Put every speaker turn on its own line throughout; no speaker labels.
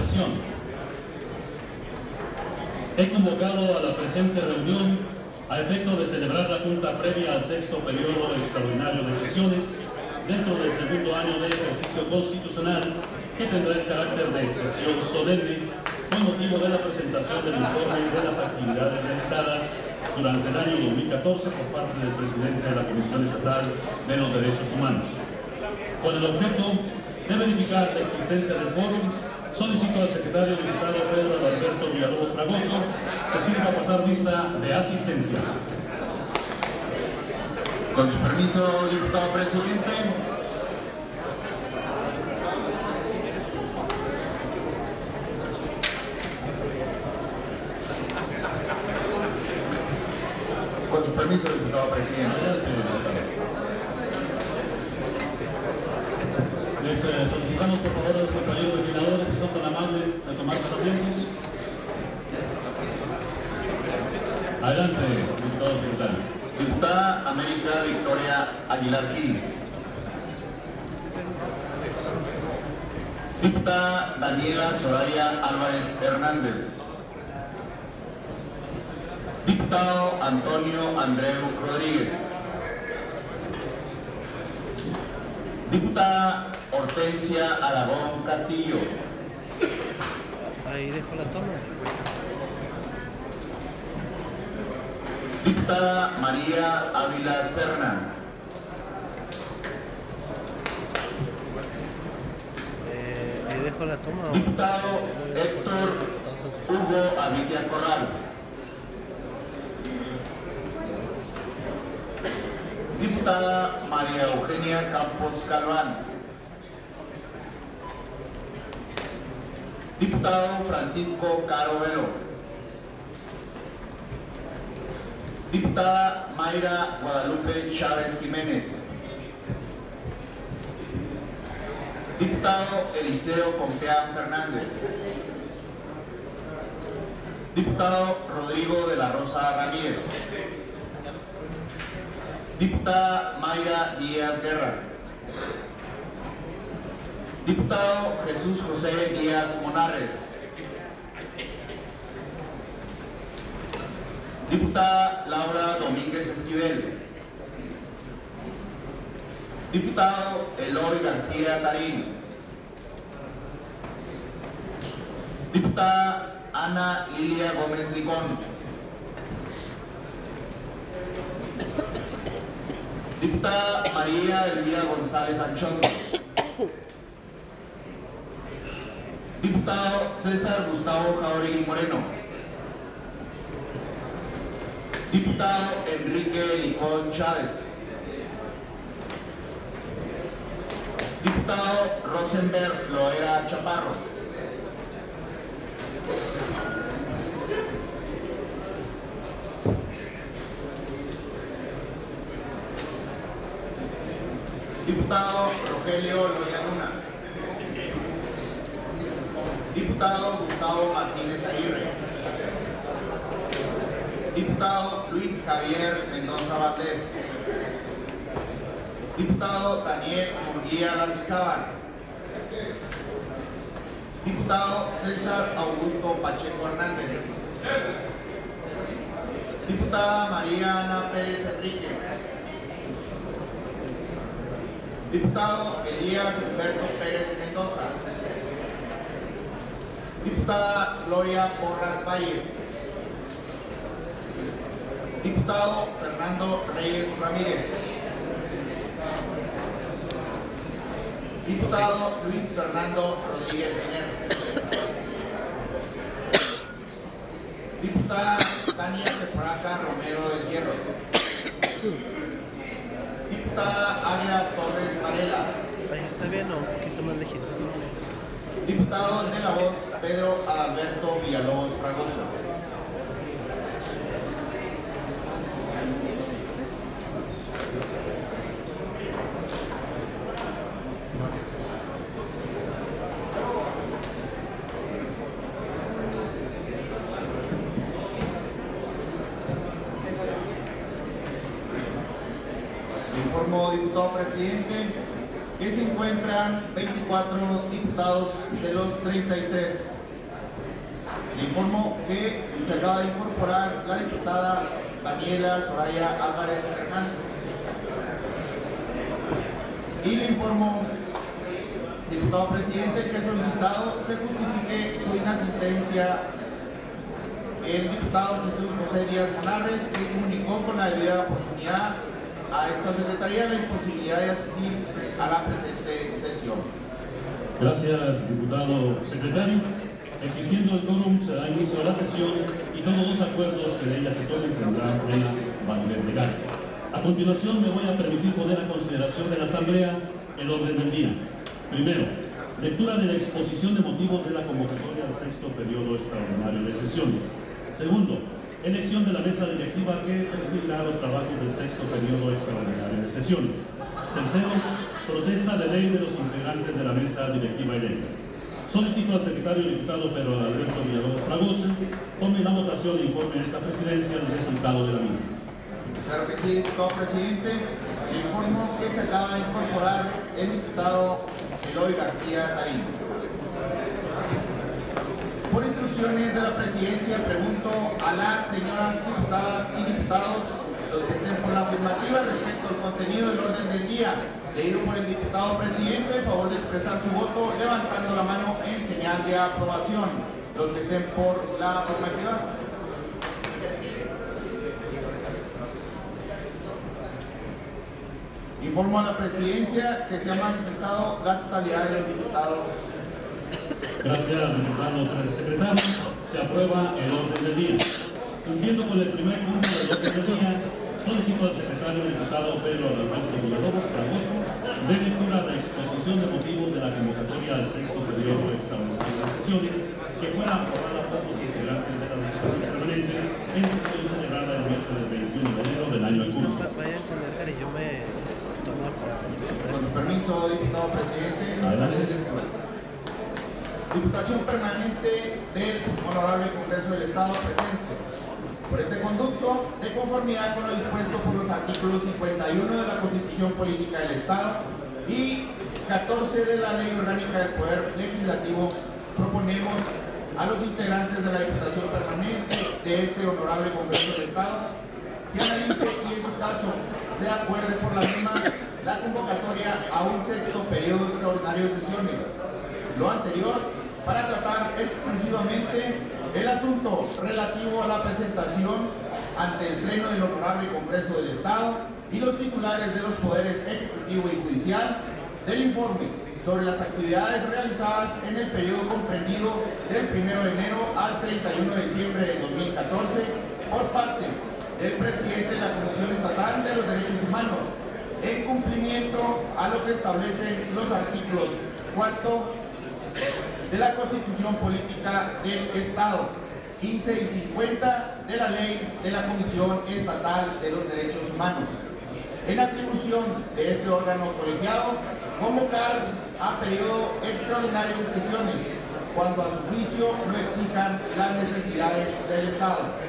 sesión. He convocado a la presente reunión a efecto de celebrar la junta previa al sexto periodo extraordinario de sesiones dentro del segundo año de ejercicio constitucional, que tendrá el carácter de sesión solemne con motivo de la presentación del informe de las actividades realizadas durante el año 2014 por parte del presidente de la Comisión Estatal de los Derechos Humanos. Con el objeto de verificar la existencia del fórum, solicito al secretario diputado Pedro Alberto Villalobos Fragoso se sirva a pasar lista de asistencia.
Con su permiso, diputado presidente. Con su permiso, diputado presidente.
Les solicitamos por favor a los compañeros legisladores, si son tan amables, de tomar sus asientos. Adelante, diputado secretario.
Diputada América Victoria Aguilar Gil. Diputada Daniela Soraya Álvarez Hernández. Diputado Antonio Andreu Rodríguez. Diputada Hortensia Aragón Castillo.
Ahí dejo la toma.
Diputada María Ávila Serna.
Ahí dejo la toma.
Diputado Héctor Hugo Avitia Corral. Diputada María Eugenia Campos Calván. Diputado Francisco Caro Velo. Diputada Mayra Guadalupe Chávez Jiménez. Diputado Eliseo Confián Fernández. Diputado Rodrigo de la Rosa Ramírez. Diputada Mayra Díaz Guerra. Diputado Jesús José Díaz Monarres. Diputada Laura Domínguez Esquivel. Diputado Eloy García Tarín. Diputada Ana Lilia Gómez Licón. Diputada María Elvira González Anchón. Diputado César Gustavo Jauregui Moreno. Diputado Enrique Licón Chávez. Diputado Rosenberg Loera Chaparro. Diputado Rogelio Loya Luna. Diputado Gustavo Martínez Aguirre. Diputado Luis Javier Mendoza Valdés. Diputado Daniel Murguía Lartizábal. Diputado César Augusto Pacheco Hernández. Diputada María Ana Pérez Enríquez. Diputado Elías Humberto Pérez Mendoza. Diputada Gloria Porras Valles. Diputado Fernando Reyes Ramírez. Diputado Luis Fernando Rodríguez Guiner. Diputada Tania Teporaca Romero del Hierro. Diputada Águeda Torres Varela.
Ahí está bien, o un poquito más lejitos.
Diputado de la Voz Pedro Alberto Villalobos Fragoso. Informo, diputado presidente, que se encuentran 24 diputados de los 33 Le informo que se acaba de incorporar la diputada Daniela Soraya Álvarez Hernández. Y le informo, diputado presidente, que he solicitado se justifique su inasistencia el diputado Jesús José Díaz Monarres, que comunicó con la debida oportunidad a esta secretaría la imposibilidad de asistir a la presente sesión.
Gracias, diputado secretario. Existiendo el quórum, se da inicio a la sesión y todos los acuerdos que de ella se tomen tendrán plena validez legal. A continuación, me voy a permitir poner a consideración de la Asamblea el orden del día. Primero, lectura de la exposición de motivos de la convocatoria al sexto periodo extraordinario de sesiones. Segundo, elección de la mesa directiva que presidirá los trabajos del sexto periodo extraordinario de sesiones. Tercero, protesta de ley de los integrantes de la mesa directiva electa. Solicito al secretario diputado Pedro Alberto Villalobos Fragoso tome la votación e informe a esta presidencia del resultado de la misma.
Claro que sí, diputado presidente. Le informo que se acaba de incorporar el diputado Eloy García Tarín. Por instrucciones de la presidencia, pregunto a las señoras diputadas y diputados, los que estén por la afirmativa respecto al contenido del orden del día, leído por el diputado presidente, en favor de expresar su voto, levantando la mano en señal de aprobación. Los que estén por la afirmativa. Informo a la presidencia que se ha manifestado la totalidad de los diputados.
Gracias, diputado secretario. Se aprueba el orden del día. Cumpliendo con el primer punto del orden del día, solicito al secretario diputado Pedro Alberto Villalobos Fragoso de lectura la exposición de motivos de la convocatoria al sexto periodo extraordinario de sesiones que fuera aprobada por los integrantes de la Diputación Permanente en sesión celebrada el miércoles 21 de enero del año en curso.
Vayan con Edgar y yo me tomo
Con su permiso, diputado presidente.
Adelante.
Diputación Permanente del Honorable Congreso del Estado presente. Por este conducto, de conformidad con lo dispuesto por los artículos 51 de la Constitución Política del Estado y 14 de la Ley Orgánica del Poder Legislativo, proponemos a los integrantes de la Diputación Permanente de este Honorable Congreso del Estado se analice y en su caso se acuerde por la misma la convocatoria a un sexto periodo extraordinario de sesiones. Lo anterior para tratar exclusivamente el asunto relativo a la presentación ante el Pleno del Honorable Congreso del Estado y los titulares de los poderes ejecutivo y judicial del informe sobre las actividades realizadas en el periodo comprendido del 1 de enero al 31 de diciembre del 2014 por parte del presidente de la Comisión Estatal de los Derechos Humanos, en cumplimiento a lo que establecen los artículos 4 de la Constitución Política del Estado, 15 y 50 de la Ley de la Comisión Estatal de los Derechos Humanos. En atribución de este órgano colegiado, convocar a periodo extraordinario de sesiones, cuando a su juicio lo exijan las necesidades del Estado.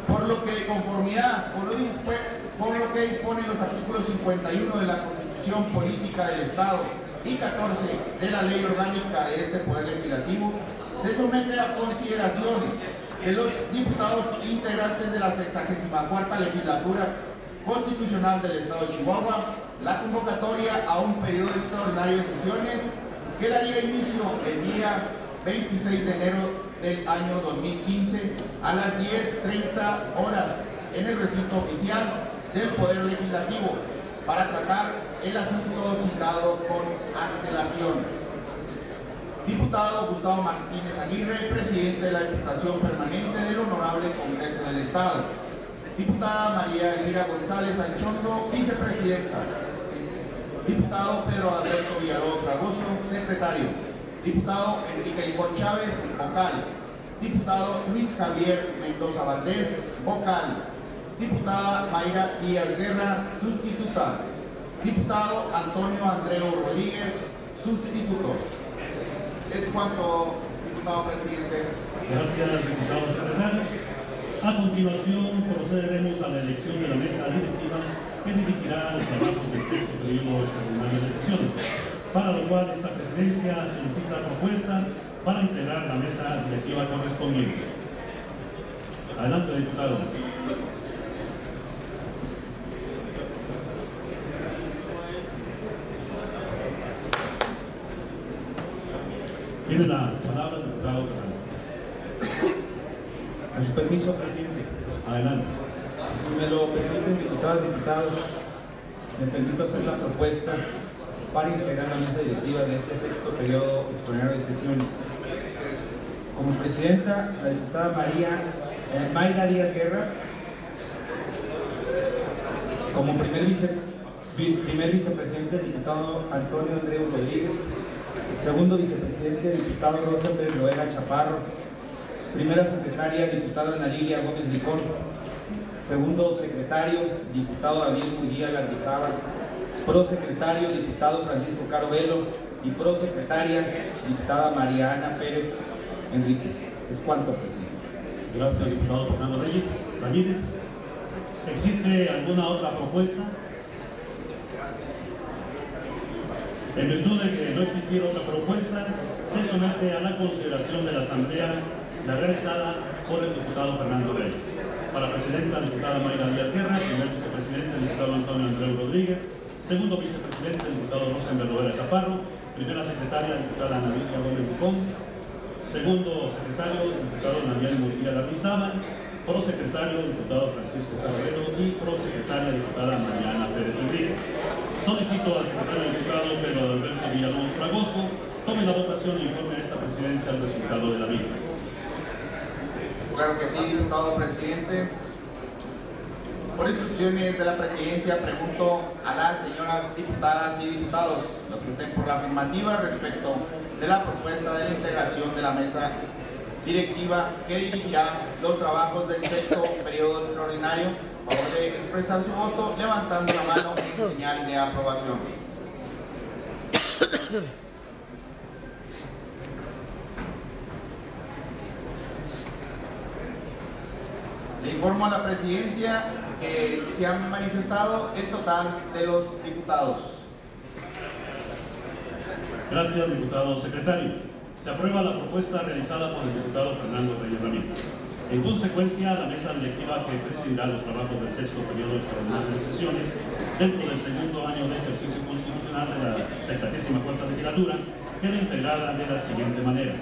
Por lo que, de conformidad con lo que disponen los artículos 51 de la Constitución Política del Estado y 14 de la Ley Orgánica de este Poder Legislativo, se somete a consideración de los diputados integrantes de la 64ª Legislatura Constitucional del Estado de Chihuahua la convocatoria a un periodo extraordinario de sesiones que daría inicio el día 26 de enero del año 2015 a las 10:30 horas en el recinto oficial del Poder Legislativo para tratar el asunto citado con antelación. Diputado Gustavo Martínez Aguirre, presidente de la Diputación Permanente del Honorable Congreso del Estado. Diputada María Elvira González Anchondo, vicepresidenta. Diputado Pedro Alberto Villalobos Fragoso, secretario. Diputado Enrique Licón Chávez, vocal. Diputado Luis Javier Mendoza Valdés, vocal. Diputada Mayra Díaz Guerra, sustituta. Diputado Antonio Andreu Rodríguez, sustituto. Es cuanto, diputado presidente.
Gracias, diputado secretario. A continuación, procederemos a la elección de la mesa directiva que dirigirá los trabajos del sexto periodo extraordinario de sesiones. para lo cual esta presidencia solicita propuestas para integrar la mesa directiva correspondiente. Adelante, diputado. Tiene la palabra el diputado Fernando.
Con su permiso, presidente.
Adelante.
Si me lo permiten, diputadas y diputados, me permito hacer la propuesta para integrar la mesa directiva de este sexto periodo extraordinario de sesiones. Como presidenta, la diputada Mayra Díaz Guerra. Como primer vicepresidente, el diputado Antonio Andreu Rodríguez. Segundo vicepresidente, diputado Rosenberg Loera Chaparro. Primera secretaria, diputada Ana Lilia Gómez Licón. Segundo secretario, diputado David Mujía Lardizábal. Prosecretario, diputado Francisco Caro Velo. Y prosecretaria, diputada María Ana Pérez Enríquez. Es cuanto, presidente.
Gracias, diputado Fernando Ramírez. ¿Existe alguna otra propuesta? En virtud de que no existiera otra propuesta, se somete a la consideración de la Asamblea la realizada por el diputado Fernando Reyes. Para presidenta, diputada Mayra Díaz Guerra. Primer vicepresidente, el diputado Antonio Andreu Rodríguez. Segundo vicepresidente, el diputado Rosenberg Loera Chaparro. Primera secretaria, diputada Ana Lilia Gómez Licón. Segundo secretario, diputado Daniel Murguía Lardizábal. Prosecretario, diputado Francisco Carrero. Y prosecretaria, diputada Mariana Pérez Enríquez. Solicito al secretario diputado Pedro Alberto Villalobos Fragoso tome la votación e informe a esta presidencia el resultado de la misma.
Claro que sí, diputado presidente. Por instrucciones de la presidencia, pregunto a las señoras diputadas y diputados, los que estén por la afirmativa respecto de la propuesta de la integración de la mesa directiva que dirigirá los trabajos del sexto periodo extraordinario. Por favor de expresar su voto levantando la mano en señal de aprobación. Le informo a la presidencia que se han manifestado el total de los diputados.
Gracias, diputado secretario. Se aprueba la propuesta realizada por el diputado Fernando Reyes Ramírez. En consecuencia, la mesa directiva que presidirá los trabajos del sexto periodo extraordinario de sesiones dentro del segundo año de ejercicio constitucional de la 64ª legislatura queda integrada de la siguiente manera.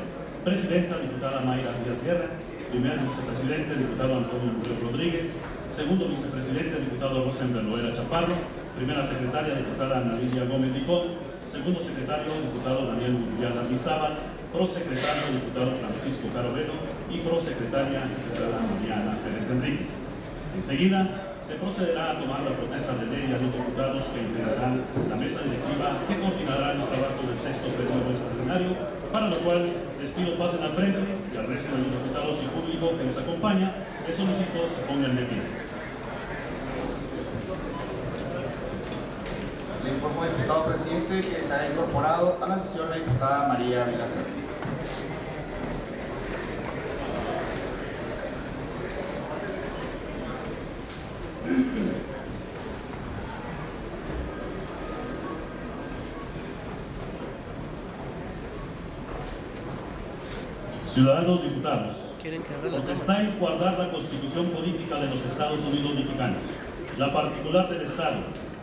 Presidenta, diputada Mayra Díaz Guerra. Primer vicepresidente, diputado Antonio Andreu Rodríguez. Segundo vicepresidente, diputado Rosenberg Loera Chaparro. Primera secretaria, diputada Ana Lilia Gómez Licón. Segundo secretario, diputado Daniel Murguía Lardizábal. Prosecretario, diputado Francisco Caro Velo. Y prosecretaria, diputada Mariana Pérez Enríquez. Enseguida, se procederá a tomar la protesta de ley a los diputados que integrarán la mesa directiva que coordinará los trabajos del sexto periodo extraordinario, para lo cual les pido pasen al frente y al resto de los diputados y público que nos acompaña, les solicito se pongan de pie.
Le informo, diputado presidente, que se ha incorporado a la sesión la diputada María Vilacena.
Ciudadanos diputados,
¿Quieren que abra la
protestáis guardar la Constitución política de los Estados Unidos mexicanos, la particular del Estado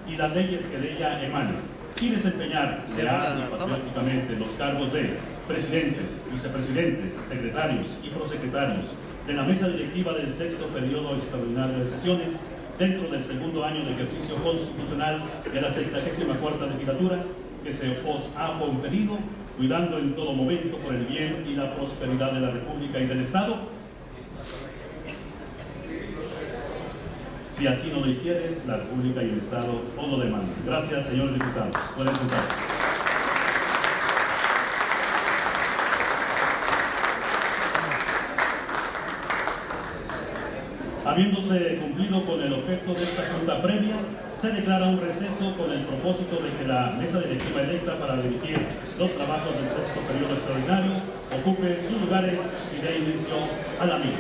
y las leyes que de ella emanan, y desempeñar leal y patrióticamente los cargos de presidente, vicepresidentes, secretarios y prosecretarios de la mesa directiva del sexto periodo extraordinario de sesiones dentro del segundo año de ejercicio constitucional de la 64ª legislatura que se os ha conferido, cuidando en todo momento por el bien y la prosperidad de la República y del Estado. Si así no lo hicieres, la República y el Estado os lo demandan. Gracias, señores diputados. Pueden sentarse. Habiéndose cumplido con el objeto de esta junta previa, se declara un receso con el propósito de que la mesa directiva electa para dirigir los trabajos del sexto periodo extraordinario ocupe sus lugares y dé inicio a la misma.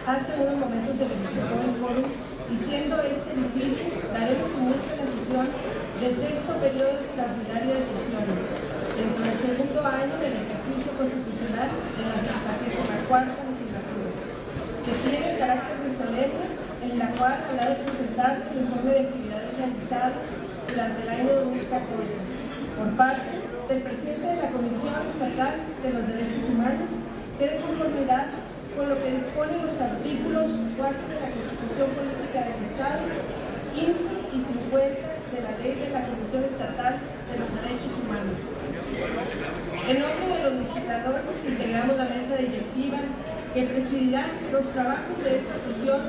Hace unos momentos se verificó el quórum y siendo este visible, daremos inicio a la sesión del sexto periodo extraordinario de sesiones, dentro del segundo año del ejercicio constitucional de la 64ª legislatura, que tiene carácter de solemne, en la cual habrá de presentarse el informe de actividades realizadas durante el año 2014 por parte del presidente de la Comisión Estatal de los Derechos Humanos, que de conformidad con lo que disponen los artículos 4 de la Constitución Política del Estado, 15 y 50 de la Ley de la Comisión Estatal de los Derechos Humanos. En nombre de los legisladores que integramos la mesa directiva que presidirá los trabajos de esta sesión,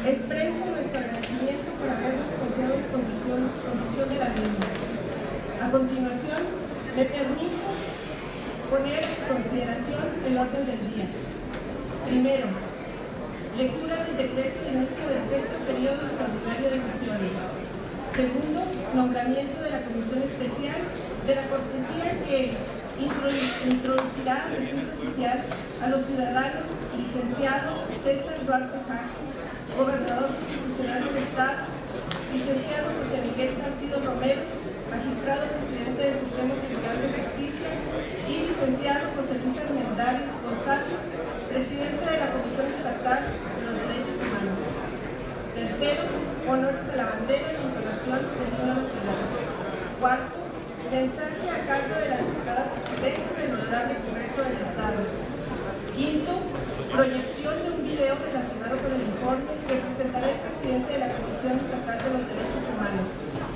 expreso nuestro agradecimiento por habernos confiado en la conducción de la misma. A continuación, me permito poner en consideración el orden del día. Primero, lectura del decreto de inicio del sexto periodo extraordinario de sesiones. Segundo, nombramiento de la Comisión Especial de la Cortesía que introducirá al recinto oficial a los ciudadanos licenciado César Duarte Jaques, gobernador constitucional del Estado, licenciado José Miguel Salcido Romero, magistrado presidente del Supremo Tribunal de Justicia, y licenciado José Luis Armendáriz González, presidente de la Comisión Estatal de los Derechos Humanos. Tercero, honores a la bandera y entonación del himno nacional. Cuarto, mensaje a cargo de la diputada presidenta del Honorable Congreso del Estado. Quinto, proyección de un video relacionado con el informe que presentará el presidente de la Comisión Estatal de los Derechos Humanos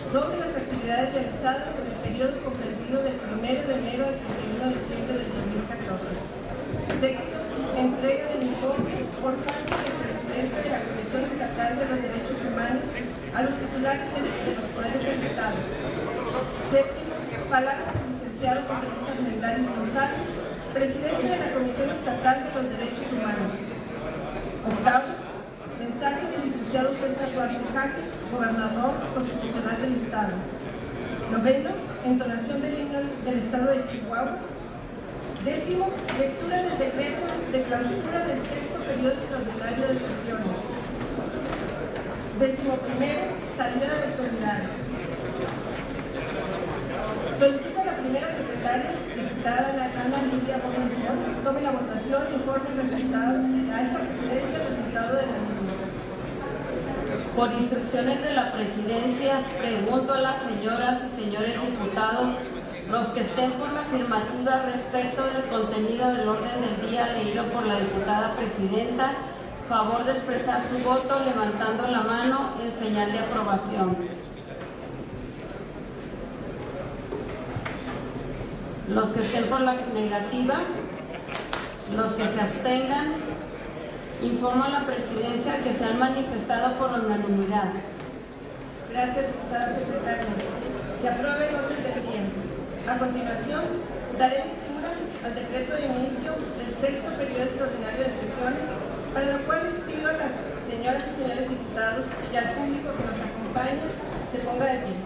sobre las actividades realizadas en el periodo comprendido del 1 de enero al 31 de diciembre del 2014. Sexto, entrega del informe por parte del presidente de la Comisión Estatal de los Derechos Humanos a los titulares de los poderes del Estado. Séptimo, palabras del licenciado José Luis Armendáriz González, presidente de la Comisión Estatal de los Derechos Humanos. Octavo, mensaje del licenciado César Duarte Jaques, gobernador constitucional del Estado. Noveno, entonación del himno del Estado de Chihuahua. Décimo, lectura del decreto de clausura del sexto periodo extraordinario de sesiones. Décimo primero, salida de autoridades. Solicito a la primera secretaria, diputada Ana Lidia Gómez Licón, tome la votación e informe el resultado a esta presidencia el resultado de la misma.
Por instrucciones de la presidencia, pregunto a las señoras y señores diputados, los que estén por la afirmativa respecto del contenido del orden del día leído por la diputada presidenta, favor de expresar su voto levantando la mano en señal de aprobación. Los que estén por la negativa, los que se abstengan, informo a la presidencia que se han manifestado por unanimidad.
Gracias, diputada secretaria. Se aprueba el orden del día. A continuación, daré lectura al decreto de inicio del sexto periodo extraordinario de sesiones, para lo cual les pido a las señoras y señores diputados y al público que nos acompaña se ponga de pie.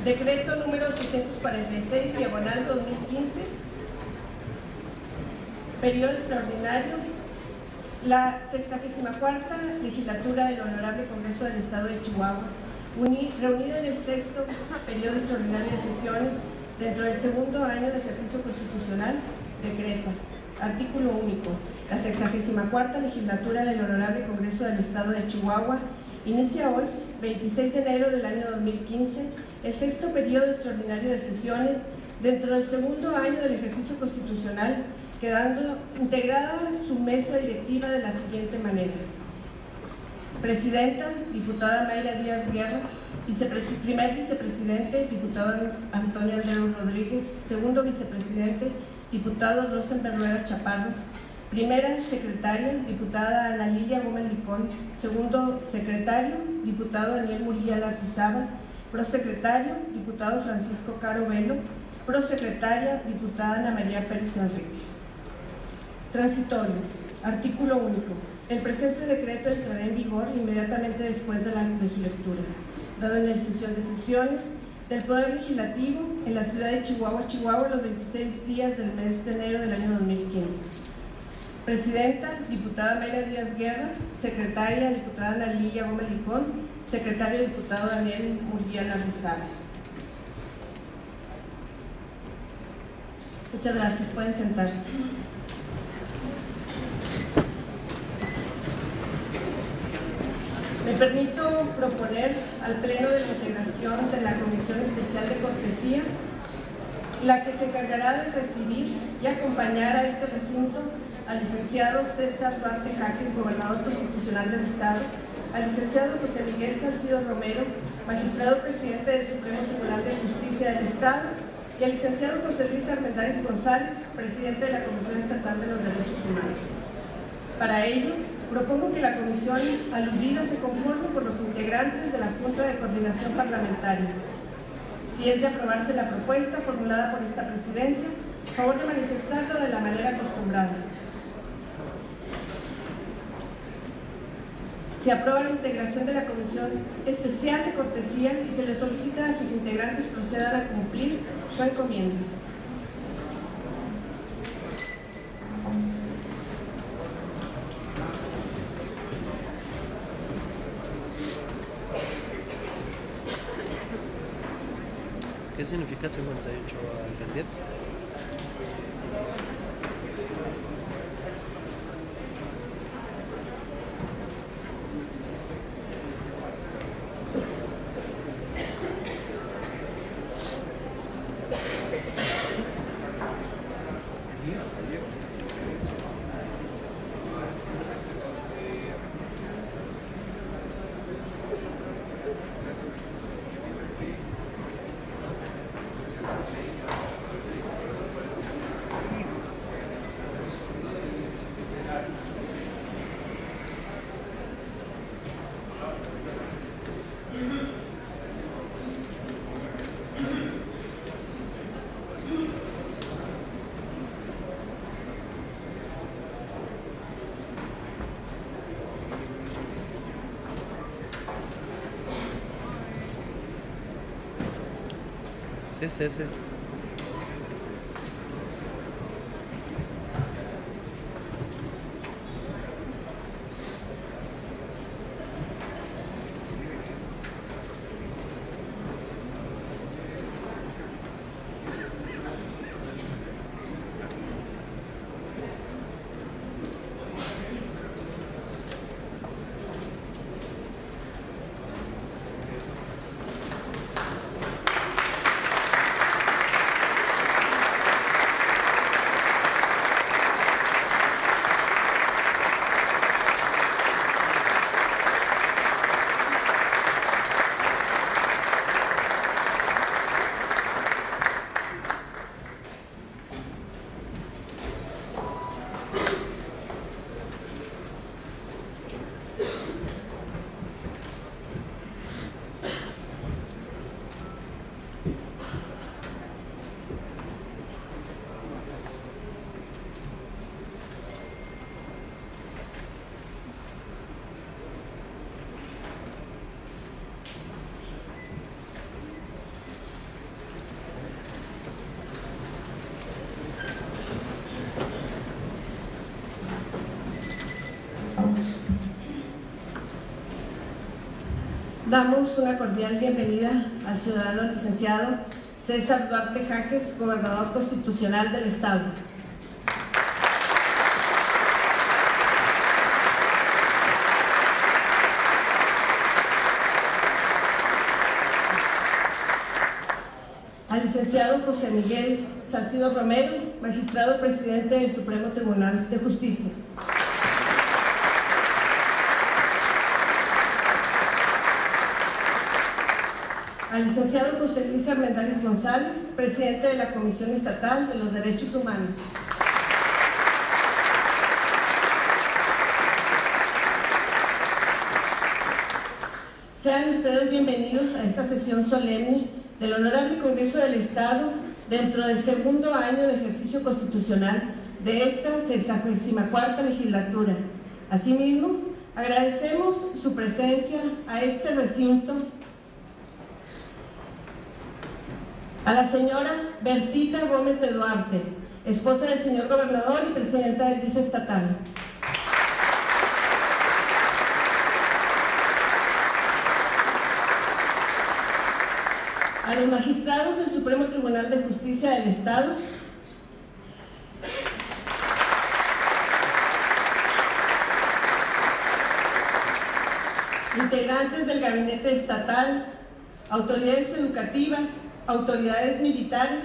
Decreto número 846, diagonal 2015, periodo extraordinario, la 64ª legislatura del Honorable Congreso del Estado de Chihuahua, reunida en el sexto periodo extraordinario de sesiones dentro del segundo año de ejercicio constitucional, decreta. Artículo único. La 64ª legislatura del Honorable Congreso del Estado de Chihuahua inicia hoy, 26 de enero del año 2015, el sexto periodo extraordinario de sesiones dentro del segundo año del ejercicio constitucional, quedando integrada su mesa directiva de la siguiente manera. Presidenta, diputada Mayra Díaz Guerra. Primer vicepresidente, diputado Antonio Andreu Rodríguez. Segundo vicepresidente, diputado Rosenberg Rueda Chaparro. Primera secretaria, diputada Ana Lidia Gómez Licón. Segundo secretario, diputado Daniel Murilla Lartizábal. Prosecretario, diputado Francisco Caro Velo. Prosecretaria, diputada Ana María Pérez Enrique. Transitorio. Artículo único. El presente decreto entrará en vigor inmediatamente después de su lectura, dado en la sesión de sesiones del Poder Legislativo en la ciudad de Chihuahua, Chihuahua, los 26 días del mes de enero del año 2015. Presidenta, diputada Mayra Díaz Guerra. Secretaria, diputada Ana Lilia Gómez Licón. Secretario, diputado Daniel Murguía Lardizaga. Muchas gracias, pueden sentarse. Me permito proponer al Pleno de la integración de la Comisión Especial de Cortesía, la que se encargará de recibir y acompañar a este recinto al licenciado César Duarte Jaques, Gobernador Constitucional del Estado, al licenciado José Miguel Salcido Romero, Magistrado Presidente del Supremo Tribunal de Justicia del Estado, y al licenciado José Luis Armendáriz González, Presidente de la Comisión Estatal de los Derechos Humanos. Para ello, propongo que la comisión aludida se conforme por los integrantes de la Junta de Coordinación Parlamentaria. Si es de aprobarse la propuesta formulada por esta presidencia, por favor de manifestarlo de la manera acostumbrada. Se aprueba la integración de la Comisión Especial de Cortesía y se le solicita a sus integrantes procedan a cumplir su encomienda.
¿Qué significa 58 al candidato? ¿Qué es ese?
Damos una cordial bienvenida al ciudadano licenciado César Duarte Jaques, Gobernador Constitucional del Estado. Al licenciado José Miguel Salcido Romero, Magistrado Presidente del Supremo Tribunal de Justicia. Al licenciado José Luis Armendáriz González, Presidente de la Comisión Estatal de los Derechos Humanos. Sean ustedes bienvenidos a esta sesión solemne del Honorable Congreso del Estado dentro del segundo año de ejercicio constitucional de esta 64ª legislatura. Asimismo, agradecemos su presencia a este recinto A la señora Bertita Gómez de Duarte, esposa del señor gobernador y presidenta del DIF estatal. A los magistrados del Supremo Tribunal de Justicia del Estado, integrantes del gabinete estatal, autoridades educativas, autoridades militares.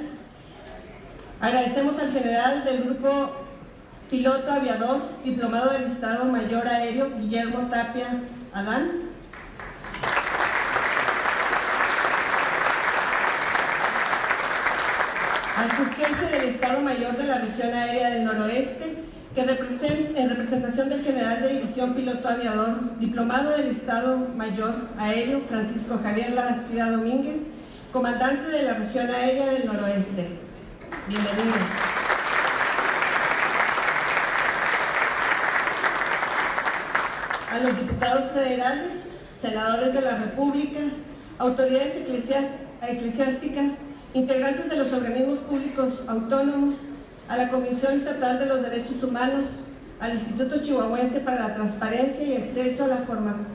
Agradecemos al general del Grupo Piloto Aviador, diplomado del Estado Mayor Aéreo, Guillermo Tapia Adán. Al subjefe del Estado Mayor de la Región Aérea del Noroeste, que en representación del general de división piloto aviador, diplomado del Estado Mayor Aéreo, Francisco Javier Labastida Domínguez, comandante de la Región Aérea del Noroeste. Bienvenidos. A los diputados federales, senadores de la República, autoridades eclesiásticas, integrantes de los organismos públicos autónomos, a la Comisión Estatal de los Derechos Humanos, al Instituto Chihuahuense para la Transparencia y Acceso a la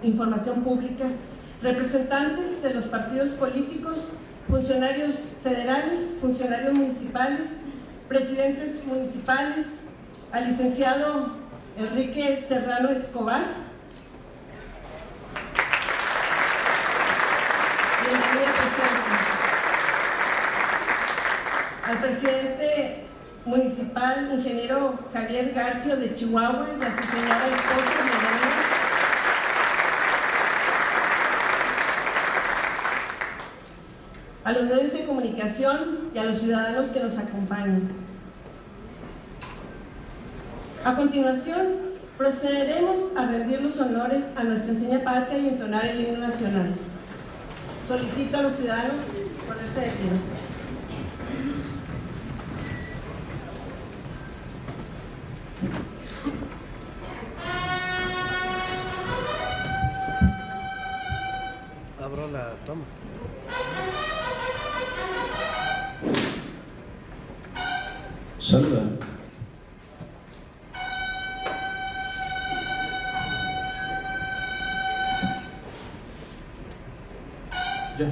Información Pública, representantes de los partidos políticos, funcionarios federales, funcionarios municipales, presidentes municipales, al licenciado Enrique Serrano Escobar. Bienvenido, presidente. Al presidente municipal, ingeniero Javier Garcio de Chihuahua, y a su señora esposa, bienvenidos. A los medios de comunicación y a los ciudadanos que nos acompañan. A continuación, procederemos a rendir los honores a nuestra enseña patria y entonar el himno nacional. Solicito a los ciudadanos ponerse de pie.
Abro la toma.
Saluda. Ya.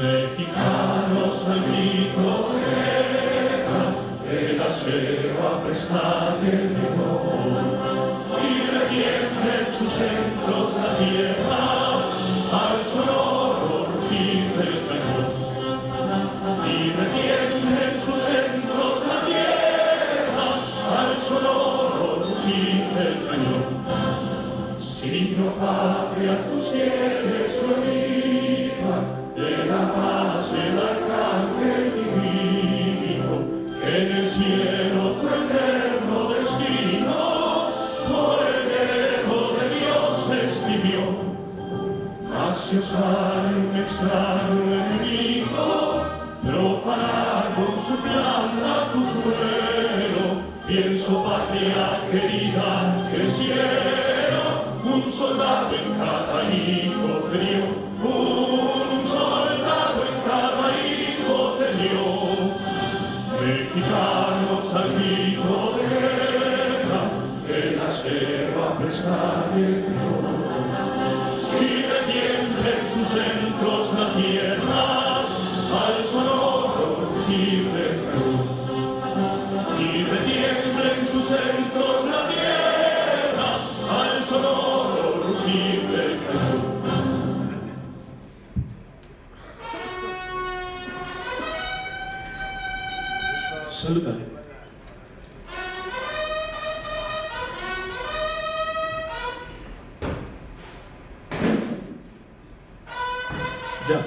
Mexicanos al grito de guerra, el acero a prestar el mejor, y retiembla en sus centros la tierra, al sonoro rugir del cañón. Y retiembla en sus centros la tierra, al sonoro rugir del cañón. Signo patria, tus cielos glorifican, de la paz el arcángel divino, que en el cielo tu eterno destino por el dedo de Dios escribió. Mas se osara un extraño enemigo profanar con su planta tu suelo, pienso patria querida que el cielo un soldado en cada hijo te dio, un soldado en cada hijo te dio. apestar el peor, y retiemble en sus centros la tierra al sonoro rugir del cañón, y retiemble en sus centros la tierra al sonoro rugir del cañón. Saludar. Ya.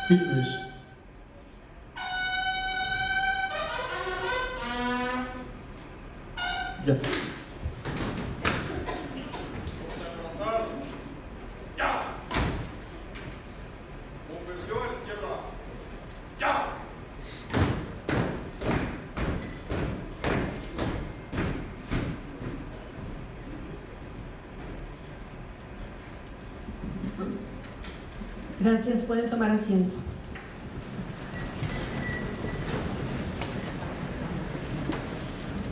Firmes. Ya.
¡Ya! Conversión a la izquierda. ¡Ya!
Gracias, pueden tomar asiento.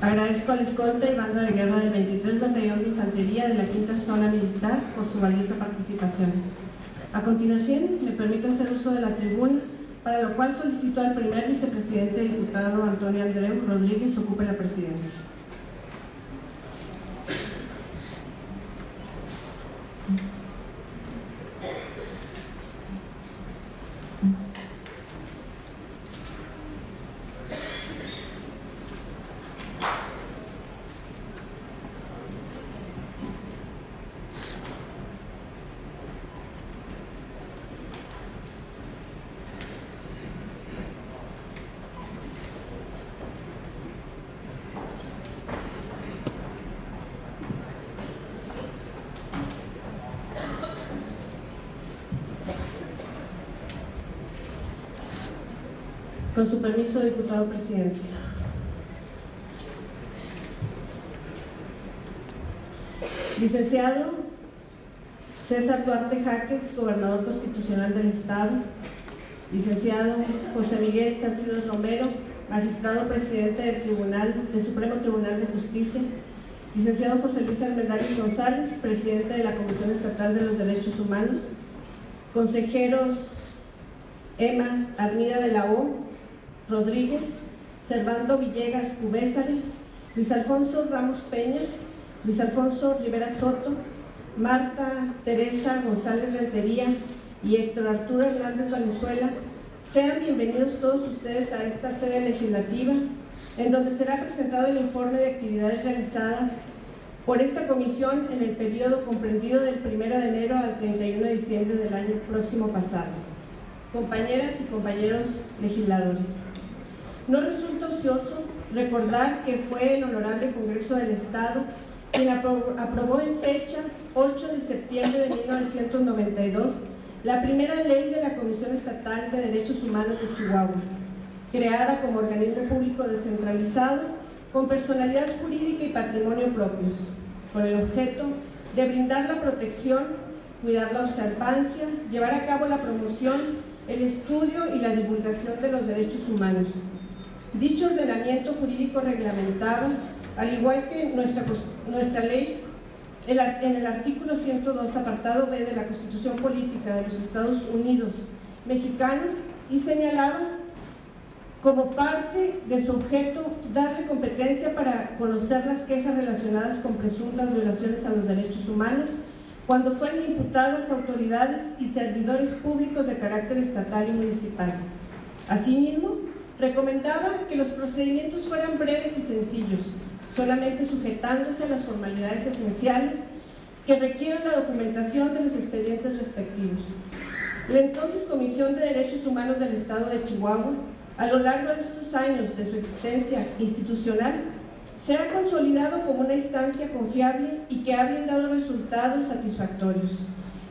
Agradezco al escolta y banda de guerra del 23 Batallón de Infantería de la 5ª Zona Militar por su valiosa participación. A continuación, me permito hacer uso de la tribuna, para lo cual solicito al primer vicepresidente diputado Antonio Andreu Rodríguez ocupe la presidencia. Con su permiso, diputado presidente. Licenciado César Duarte Jaques, gobernador constitucional del Estado. Licenciado José Miguel Sánchez Romero, magistrado presidente del Supremo Tribunal de Justicia. Licenciado José Luis Armendáriz González, presidente de la Comisión Estatal de los Derechos Humanos. Consejeros Emma Armida de la O Rodríguez, Servando Villegas Cubésare, Luis Alfonso Ramos Peña, Luis Alfonso Rivera Soto, Marta Teresa González Rentería y Héctor Arturo Hernández Valenzuela, sean bienvenidos todos ustedes a esta sede legislativa, en donde será presentado el informe de actividades realizadas por esta comisión en el periodo comprendido del 1 de enero al 31 de diciembre del año próximo pasado. Compañeras y compañeros legisladores, no resulta ocioso recordar que fue el Honorable Congreso del Estado quien aprobó en fecha 8 de septiembre de 1992 la primera ley de la Comisión Estatal de Derechos Humanos de Chihuahua, creada como organismo público descentralizado con personalidad jurídica y patrimonio propios, con el objeto de brindar la protección, cuidar la observancia, llevar a cabo la promoción, el estudio y la divulgación de los derechos humanos. Dicho ordenamiento jurídico reglamentaba, al igual que nuestra ley, en el artículo 102, apartado B de la Constitución Política de los Estados Unidos Mexicanos, y señalaba como parte de su objeto darle competencia para conocer las quejas relacionadas con presuntas violaciones a los derechos humanos cuando fueron imputadas autoridades y servidores públicos de carácter estatal y municipal. Asimismo, recomendaba que los procedimientos fueran breves y sencillos, solamente sujetándose a las formalidades esenciales que requieren la documentación de los expedientes respectivos. La entonces Comisión de Derechos Humanos del Estado de Chihuahua, a lo largo de estos años de su existencia institucional, se ha consolidado como una instancia confiable y que ha brindado resultados satisfactorios,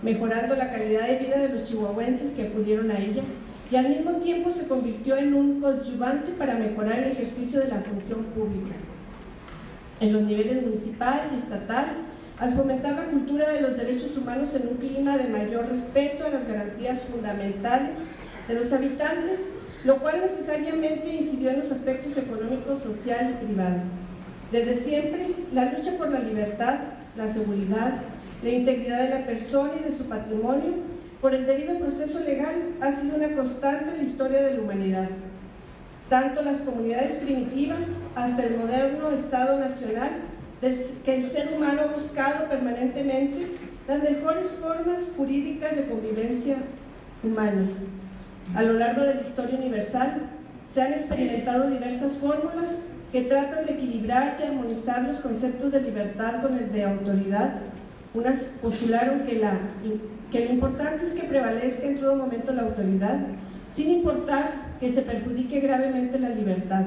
mejorando la calidad de vida de los chihuahuenses que acudieron a ella, y al mismo tiempo se convirtió en un coadyuvante para mejorar el ejercicio de la función pública en los niveles municipal y estatal, al fomentar la cultura de los derechos humanos en un clima de mayor respeto a las garantías fundamentales de los habitantes, lo cual necesariamente incidió en los aspectos económicos, social y privado. Desde siempre, la lucha por la libertad, la seguridad, la integridad de la persona y de su patrimonio, por el debido proceso legal, ha sido una constante en la historia de la humanidad. Tanto las comunidades primitivas hasta el moderno Estado Nacional, que el ser humano ha buscado permanentemente las mejores formas jurídicas de convivencia humana. A lo largo de la historia universal se han experimentado diversas fórmulas que tratan de equilibrar y armonizar los conceptos de libertad con el de autoridad. Unas postularon que lo importante es que prevalezca en todo momento la autoridad, sin importar que se perjudique gravemente la libertad.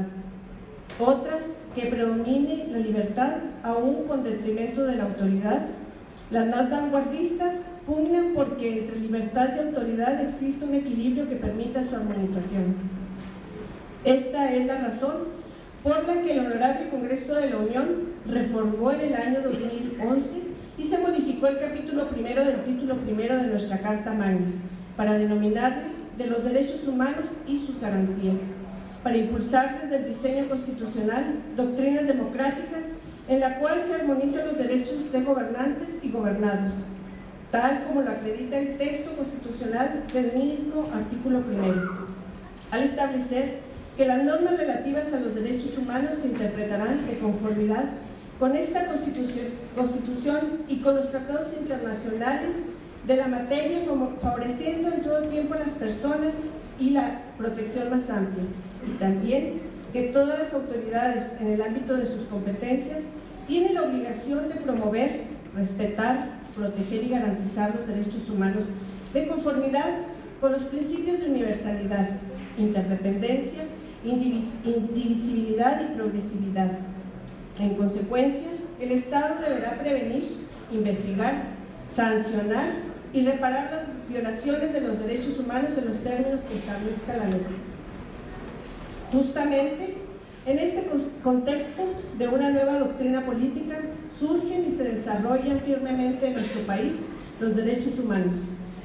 Otras, que predomine la libertad aún con detrimento de la autoridad. Las más vanguardistas pugnan porque entre libertad y autoridad existe un equilibrio que permita su armonización. Esta es la razón por la que el Honorable Congreso de la Unión reformó en el año 2011 y se modificó el capítulo primero del título primero de nuestra Carta Magna para denominarle de los derechos humanos y sus garantías, para impulsar desde el diseño constitucional doctrinas democráticas en la cual se armonizan los derechos de gobernantes y gobernados, tal como lo acredita el texto constitucional del mismo artículo primero, al establecer que las normas relativas a los derechos humanos se interpretarán de conformidad con esta Constitución y con los tratados internacionales de la materia, favoreciendo en todo tiempo a las personas y la protección más amplia, y también que todas las autoridades en el ámbito de sus competencias tienen la obligación de promover, respetar, proteger y garantizar los derechos humanos de conformidad con los principios de universalidad, interdependencia, indivisibilidad y progresividad. En consecuencia, el Estado deberá prevenir, investigar, sancionar y reparar las violaciones de los derechos humanos en los términos que establezca la ley. Justamente, en este contexto de una nueva doctrina política, surgen y se desarrollan firmemente en nuestro país los derechos humanos,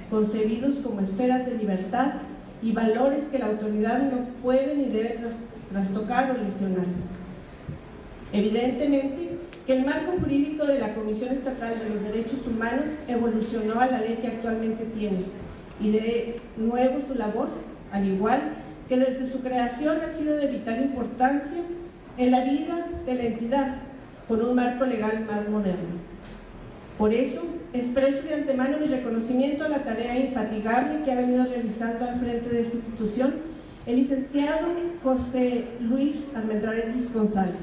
concebidos como esferas de libertad y valores que la autoridad no puede ni debe trastocar o lesionar. Evidentemente que el marco jurídico de la Comisión Estatal de los Derechos Humanos evolucionó a la ley que actualmente tiene, y de nuevo su labor, al igual que desde su creación ha sido de vital importancia en la vida de la entidad, con un marco legal más moderno. Por eso, expreso de antemano mi reconocimiento a la tarea infatigable que ha venido realizando al frente de esta institución el licenciado José Luis Almendralez González,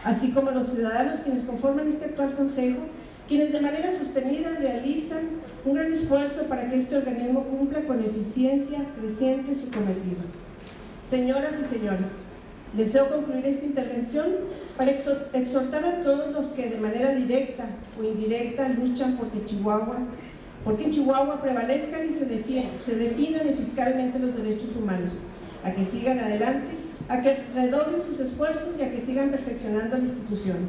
así como los ciudadanos quienes conforman este actual consejo, quienes de manera sostenida realizan un gran esfuerzo para que este organismo cumpla con eficiencia creciente su cometido. Señoras y señores, deseo concluir esta intervención para exhortar a todos los que de manera directa o indirecta luchan porque en Chihuahua prevalezcan y se definan fiscalmente los derechos humanos, a que sigan adelante, a que redoblen sus esfuerzos y a que sigan perfeccionando la institución,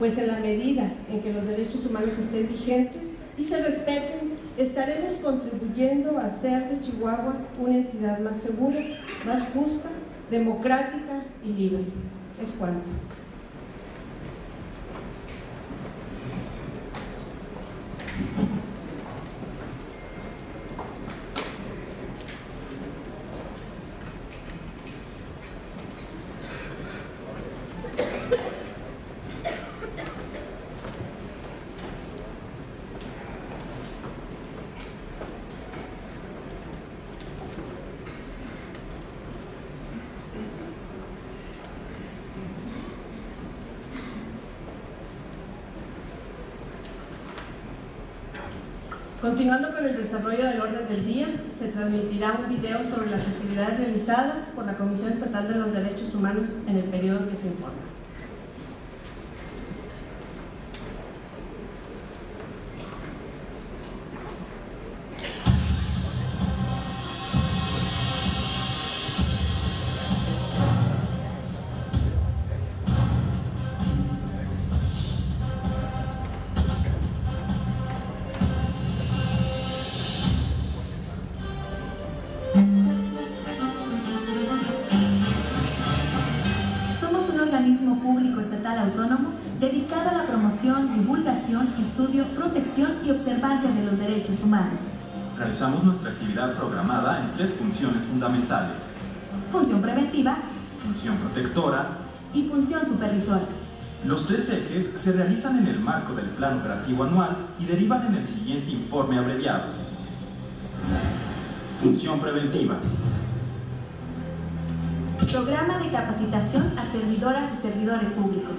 pues en la medida en que los derechos humanos estén vigentes y se respeten, estaremos contribuyendo a hacer de Chihuahua una entidad más segura, más justa, democrática y libre. Es cuanto. Continuando con el desarrollo del orden del día, se transmitirá un video sobre las actividades realizadas por la Comisión Estatal de los Derechos Humanos en el periodo que se informa.
Público estatal autónomo dedicado a la promoción, divulgación, estudio, protección y observancia de los derechos humanos.
Realizamos nuestra actividad programada en 3 funciones fundamentales:
función preventiva,
función protectora
y función supervisora.
Los 3 ejes se realizan en el marco del Plan Operativo Anual y derivan en el siguiente informe abreviado. Función preventiva.
Programa de capacitación a servidoras y servidores públicos,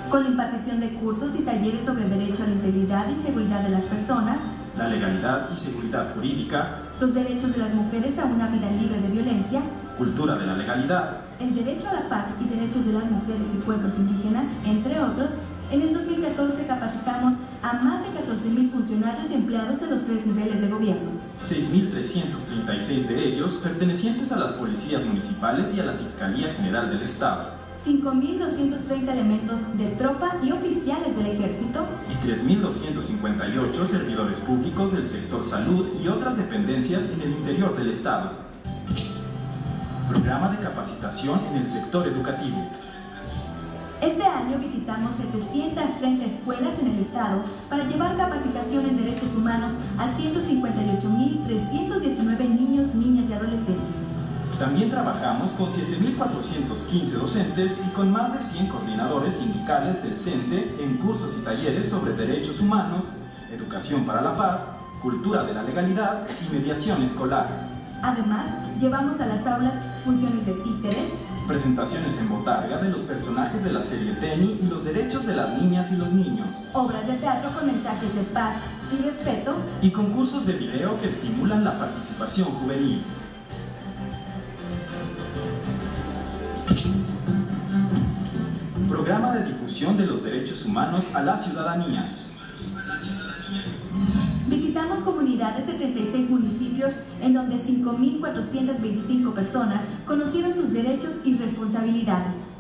con la impartición de cursos y talleres sobre el derecho a la integridad y seguridad de las personas,
la legalidad y seguridad jurídica,
los derechos de las mujeres a una vida libre de violencia,
cultura de la legalidad,
el derecho a la paz y derechos de las mujeres y pueblos indígenas, entre otros. En el 2014 capacitamos a más de 14.000 funcionarios y empleados de los 3 niveles de gobierno.
6.336 de ellos pertenecientes a las policías municipales y a la Fiscalía General del Estado.
5.230 elementos de tropa y oficiales del Ejército.
Y 3.258 servidores públicos del sector salud y otras dependencias en el interior del Estado. Programa de capacitación en el sector educativo.
Este año visitamos 730 escuelas en el estado para llevar capacitación en derechos humanos a 158.319 niños, niñas y adolescentes.
También trabajamos con 7.415 docentes y con más de 100 coordinadores sindicales del CENTE en cursos y talleres sobre derechos humanos, educación para la paz, cultura de la legalidad y mediación escolar.
Además, llevamos a las aulas funciones de títeres,
presentaciones en botarga de los personajes de la serie Tenny y los derechos de las niñas y los niños,
obras de teatro con mensajes de paz y respeto,
y concursos de video que estimulan la participación juvenil. Programa de difusión de los derechos humanos a la ciudadanía.
Visitamos comunidades de 36 municipios en donde 5.425 personas conocieron sus derechos y responsabilidades.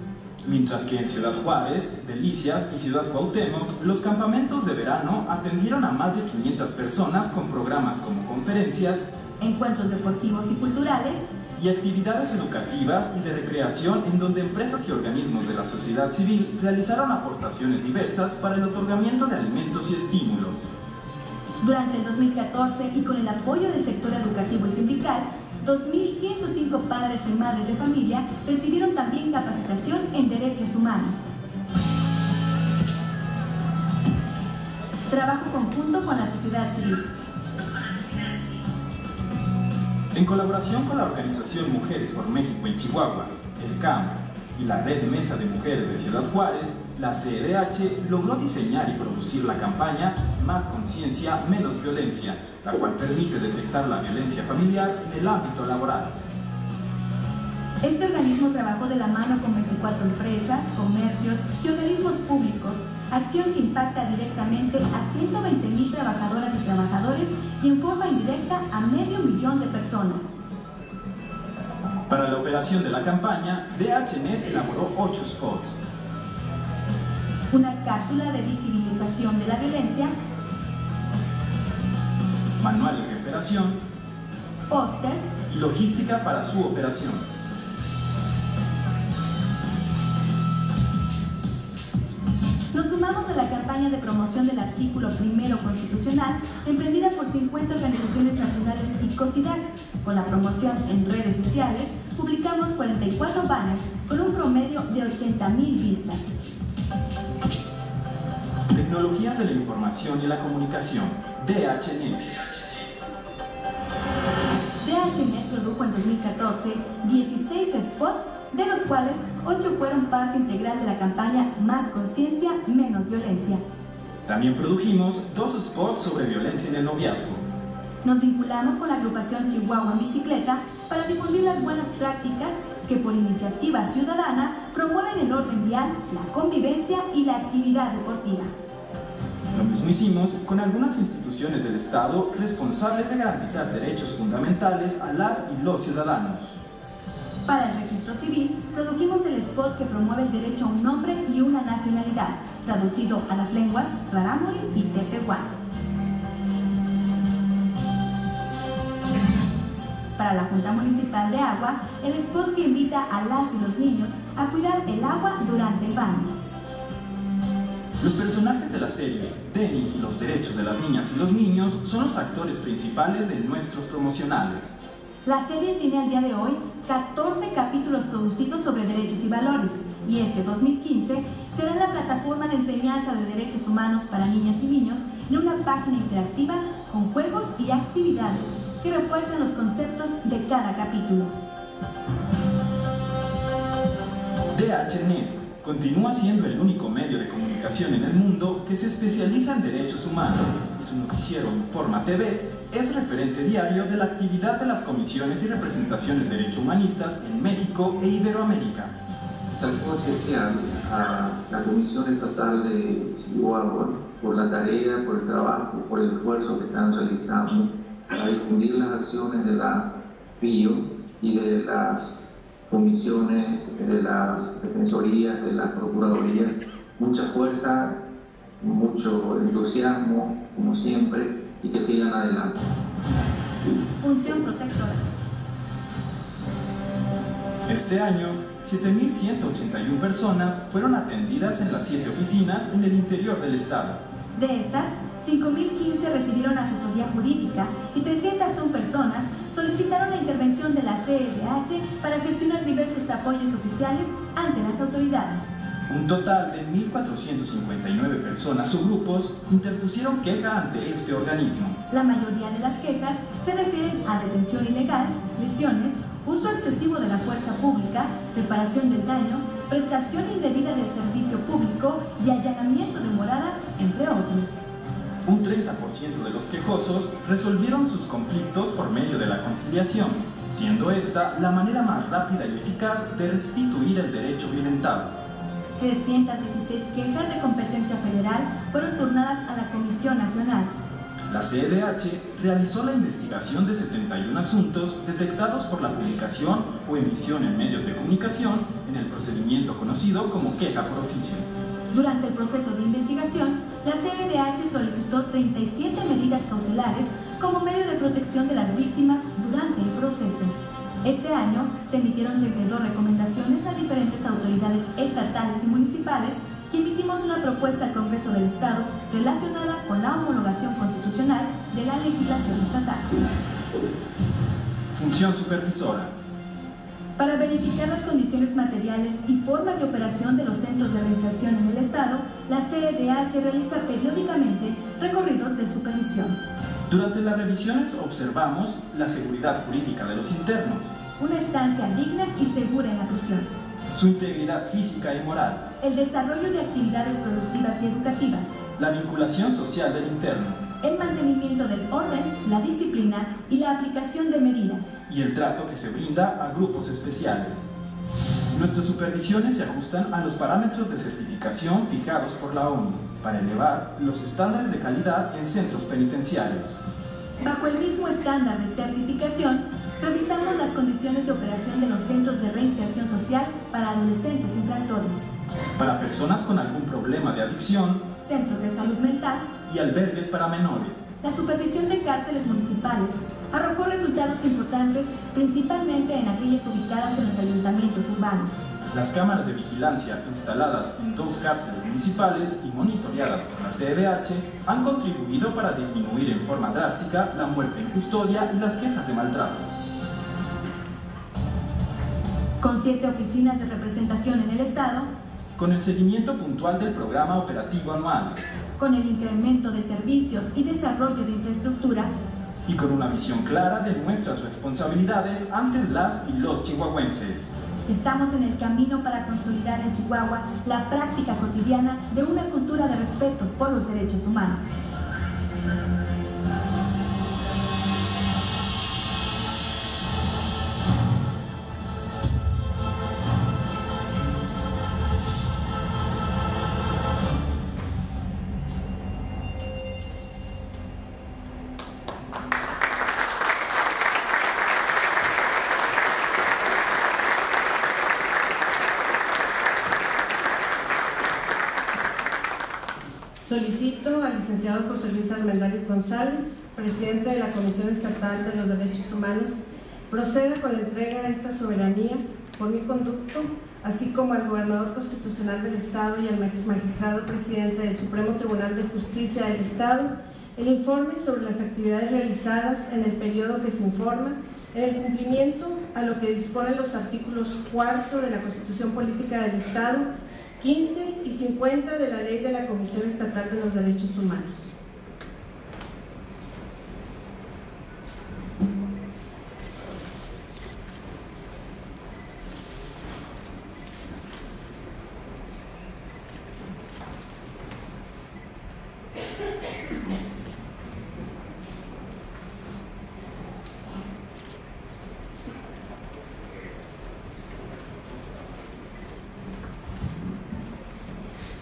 Mientras que en Ciudad Juárez, Delicias y Ciudad Cuauhtémoc, los campamentos de verano atendieron a más de 500 personas con programas como conferencias,
encuentros deportivos y culturales,
y actividades educativas y de recreación en donde empresas y organismos de la sociedad civil realizaron aportaciones diversas para el otorgamiento de alimentos y estímulos.
Durante el 2014 y con el apoyo del sector educativo y sindical, 2.105 padres y madres de familia recibieron también capacitación en derechos humanos. Trabajo conjunto con la sociedad civil.
En colaboración con la organización Mujeres por México en Chihuahua, el CAM y la Red Mesa de Mujeres de Ciudad Juárez, la CEDH logró diseñar y producir la campaña Más Conciencia, Menos Violencia, la cual permite detectar la violencia familiar en el ámbito laboral.
Este organismo trabajó de la mano con 24 empresas, comercios y organismos públicos, acción que impacta directamente a 120.000 trabajadoras y trabajadores y en forma indirecta a 500.000 de personas.
Para la operación de la campaña, DHNet elaboró 8 spots.
Una cápsula de visibilización de la violencia,
manuales de operación,
pósters
y logística para su operación.
Nos sumamos a la campaña de promoción del artículo 1 constitucional emprendida por 50 organizaciones nacionales y COSIDAC. Con la promoción en redes sociales, publicamos 44 banners con un promedio de 80.000 vistas.
Tecnologías de la información y la comunicación, DHNet.
DHNet produjo en 2014 16 spots, de los cuales 8 fueron parte integral de la campaña Más Conciencia, Menos Violencia.
También produjimos 2 spots sobre violencia en el noviazgo.
Nos vinculamos con la agrupación Chihuahua en Bicicleta para difundir las buenas prácticas que por iniciativa ciudadana promueven el orden vial, la convivencia y la actividad deportiva.
Lo mismo hicimos con algunas instituciones del Estado responsables de garantizar derechos fundamentales a las y los ciudadanos.
Para el registro civil, produjimos el spot que promueve el derecho a un nombre y una nacionalidad, traducido a las lenguas rarámuri y tepehuano. Para la Junta Municipal de Agua, el spot que invita a las y los niños a cuidar el agua durante el baño.
Los personajes de la serie, Denny y los derechos de las niñas y los niños, son los actores principales de nuestros promocionales.
La serie tiene al día de hoy 14 capítulos producidos sobre derechos y valores, y este 2015 será la plataforma de enseñanza de derechos humanos para niñas y niños en una página interactiva con juegos y actividades que refuerzan los conceptos de cada capítulo.
DHNet continúa siendo el único medio de comunicación en el mundo que se especializa en derechos humanos y su noticiero Informa TV es referente diario de la actividad de las comisiones y representaciones de derechos humanistas en México e Iberoamérica.
Saludo especial a la Comisión Estatal de Chihuahua por la tarea, por el trabajo, por el esfuerzo que están realizando para difundir las acciones de la PIO y de las comisiones, de las defensorías, de las procuradurías. Mucha fuerza, mucho entusiasmo, como siempre, y que sigan adelante.
Función protectora.
Este año, 7.181 personas fueron atendidas en las 7 oficinas en el interior del estado.
De estas, 5.015 recibieron asesoría jurídica y 301 personas solicitaron la intervención de la CEDH para gestionar diversos apoyos oficiales ante las autoridades.
Un total de 1.459 personas o grupos interpusieron queja ante este organismo.
La mayoría de las quejas se refieren a detención ilegal, lesiones, uso excesivo de la fuerza pública, reparación del daño, prestación indebida del servicio público y allanamiento de morada, entre otros.
Un 30% de los quejosos resolvieron sus conflictos por medio de la conciliación, siendo esta la manera más rápida y eficaz de restituir el derecho violentado.
316 quejas de competencia federal fueron turnadas a la Comisión Nacional.
La CEDH realizó la investigación de 71 asuntos detectados por la publicación o emisión en medios de comunicación en el procedimiento conocido como queja por oficio.
Durante el proceso de investigación, la CEDH solicitó 37 medidas cautelares como medio de protección de las víctimas durante el proceso. Este año se emitieron 32 recomendaciones a diferentes autoridades estatales y municipales y emitimos una propuesta al Congreso del Estado relacionada con la homologación constitucional de la legislación estatal.
Función supervisora.
Para verificar las condiciones materiales y formas de operación de los centros de reinserción en el Estado, la CEDH realiza periódicamente recorridos de supervisión.
Durante las revisiones observamos la seguridad jurídica de los internos,
una estancia digna y segura en la prisión,
su integridad física y moral,
el desarrollo de actividades productivas y educativas,
la vinculación social del interno,
el mantenimiento del orden, la disciplina y la aplicación de medidas,
y el trato que se brinda a grupos especiales. Nuestras supervisiones se ajustan a los parámetros de certificación fijados por la ONU para elevar los estándares de calidad en centros penitenciarios.
Bajo el mismo estándar de certificación, revisamos las condiciones de operación de los centros de reinserción social para adolescentes infractores,
para personas con algún problema de adicción,
centros de salud mental
y albergues para menores.
La supervisión de cárceles municipales arrojó resultados importantes, principalmente en aquellas ubicadas en los ayuntamientos urbanos.
Las cámaras de vigilancia instaladas en 2 cárceles municipales y monitoreadas por la CEDH han contribuido para disminuir en forma drástica la muerte en custodia y las quejas de maltrato.
Con 7 oficinas de representación en el Estado,
con el seguimiento puntual del programa operativo anual,
con el incremento de servicios y desarrollo de infraestructura,
y con una visión clara de nuestras responsabilidades ante las y los chihuahuenses.
Estamos en el camino para consolidar en Chihuahua la práctica cotidiana de una cultura de respeto por los derechos humanos.
Solicito al licenciado José Luis Armendáriz González, presidente de la Comisión Estatal de los Derechos Humanos, proceda con la entrega de esta soberanía por mi conducto, así como al gobernador constitucional del Estado y al magistrado presidente del Supremo Tribunal de Justicia del Estado, el informe sobre las actividades realizadas en el periodo que se informa, en el cumplimiento a lo que disponen los artículos 4 de la Constitución Política del Estado, 15 y 50 de la Ley de la Comisión Estatal de los Derechos Humanos.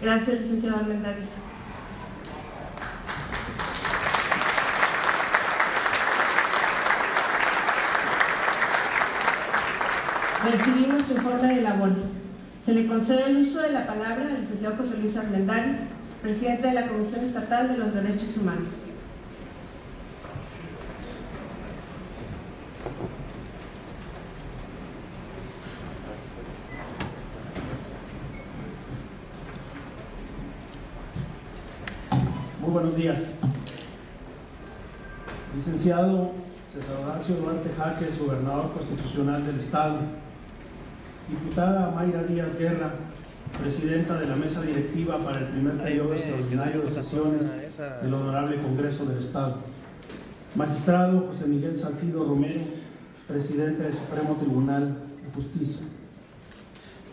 Gracias, licenciado Armendáriz. Recibimos su informe de labores. Se le concede el uso de la palabra al licenciado José Luis Armendáriz, presidente de la Comisión Estatal de los Derechos Humanos.
Muy buenos días. Licenciado César Horacio Duarte Jaques, gobernador constitucional del Estado. Diputada Mayra Díaz Guerra, presidenta de la mesa directiva para el primer periodo extraordinario de sesiones del Honorable Congreso del Estado. Magistrado José Miguel Salcido Romero, presidente del Supremo Tribunal de Justicia.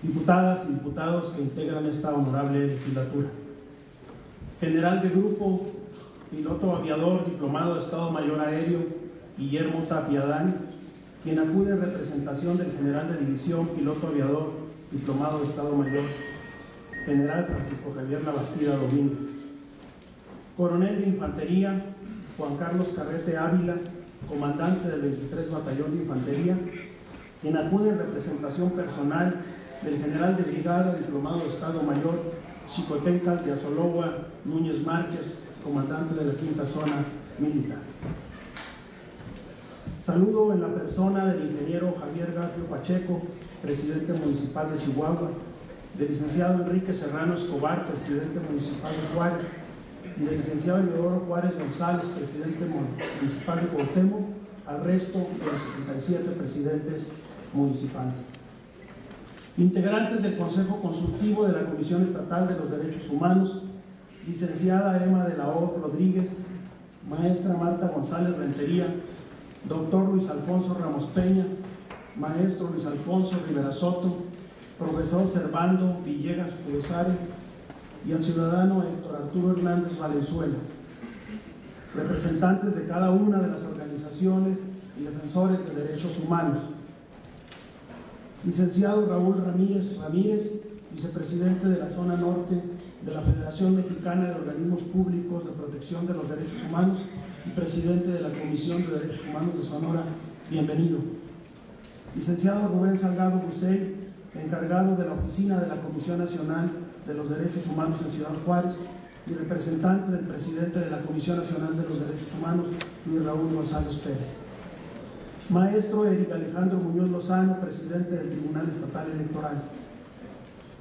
Diputadas y diputados que integran esta honorable legislatura. General de Grupo, piloto aviador, diplomado de Estado Mayor Aéreo, Guillermo Tapia Adán, quien acude en representación del General de División, piloto aviador, diplomado de Estado Mayor, General Francisco Javier Labastida Domínguez. Coronel de Infantería, Juan Carlos Carrete Ávila, comandante del 23 Batallón de Infantería, quien acude en representación personal del General de Brigada, diplomado de Estado Mayor, Xicotencal de Azologua Núñez Márquez, comandante de la Quinta Zona Militar. Saludo en la persona del ingeniero Javier Garfio Pacheco, presidente municipal de Chihuahua, del licenciado Enrique Serrano Escobar, presidente municipal de Juárez, y del licenciado Eleodoro Juárez González, presidente municipal de Cuauhtémoc, al resto de los 67 presidentes municipales. Integrantes del Consejo Consultivo de la Comisión Estatal de los Derechos Humanos, licenciada Emma de la O. Rodríguez, maestra Marta González Rentería, doctor Luis Alfonso Ramos Peña, maestro Luis Alfonso Rivera Soto, profesor Servando Villegas Cudesare y al ciudadano Héctor Arturo Hernández Valenzuela, representantes de cada una de las organizaciones y defensores de derechos humanos. Licenciado Raúl Ramírez, vicepresidente de la Zona Norte de la Federación Mexicana de Organismos Públicos de Protección de los Derechos Humanos y presidente de la Comisión de Derechos Humanos de Sonora, bienvenido. Licenciado Rubén Salgado Bucey, encargado de la Oficina de la Comisión Nacional de los Derechos Humanos en Ciudad Juárez y representante del presidente de la Comisión Nacional de los Derechos Humanos, Luis Raúl González Pérez. Maestro Eric Alejandro Muñoz Lozano, presidente del Tribunal Estatal Electoral.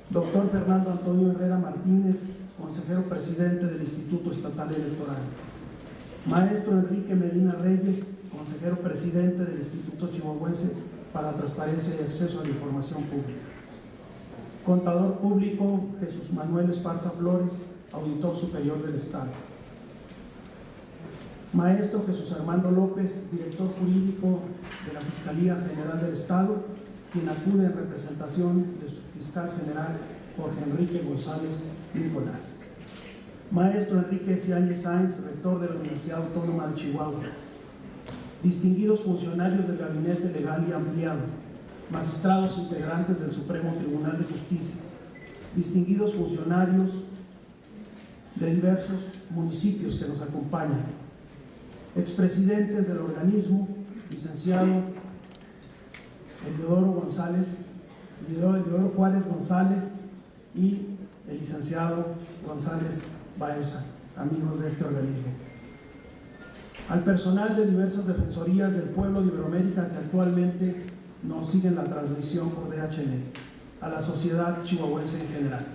Doctor Fernando Antonio Herrera Martínez, consejero presidente del Instituto Estatal Electoral. Maestro Enrique Medina Reyes, consejero presidente del Instituto Chihuahuense para la Transparencia y Acceso a la Información Pública. Contador público Jesús Manuel Esparza Flores, auditor superior del Estado. Maestro Jesús Armando López, director jurídico de la Fiscalía General del Estado, quien acude en representación de su fiscal general Jorge Enrique González Nicolás. Maestro Enrique Ciáñez Sáenz, rector de la Universidad Autónoma de Chihuahua. Distinguidos funcionarios del Gabinete Legal y Ampliado, magistrados integrantes del Supremo Tribunal de Justicia, distinguidos funcionarios de diversos municipios que nos acompañan, expresidentes del organismo, licenciado Eliodoro Juárez González y el licenciado González Baeza, amigos de este organismo. Al personal de diversas defensorías del pueblo de Iberoamérica que actualmente nos siguen la transmisión por DHNet, a la sociedad chihuahuense en general.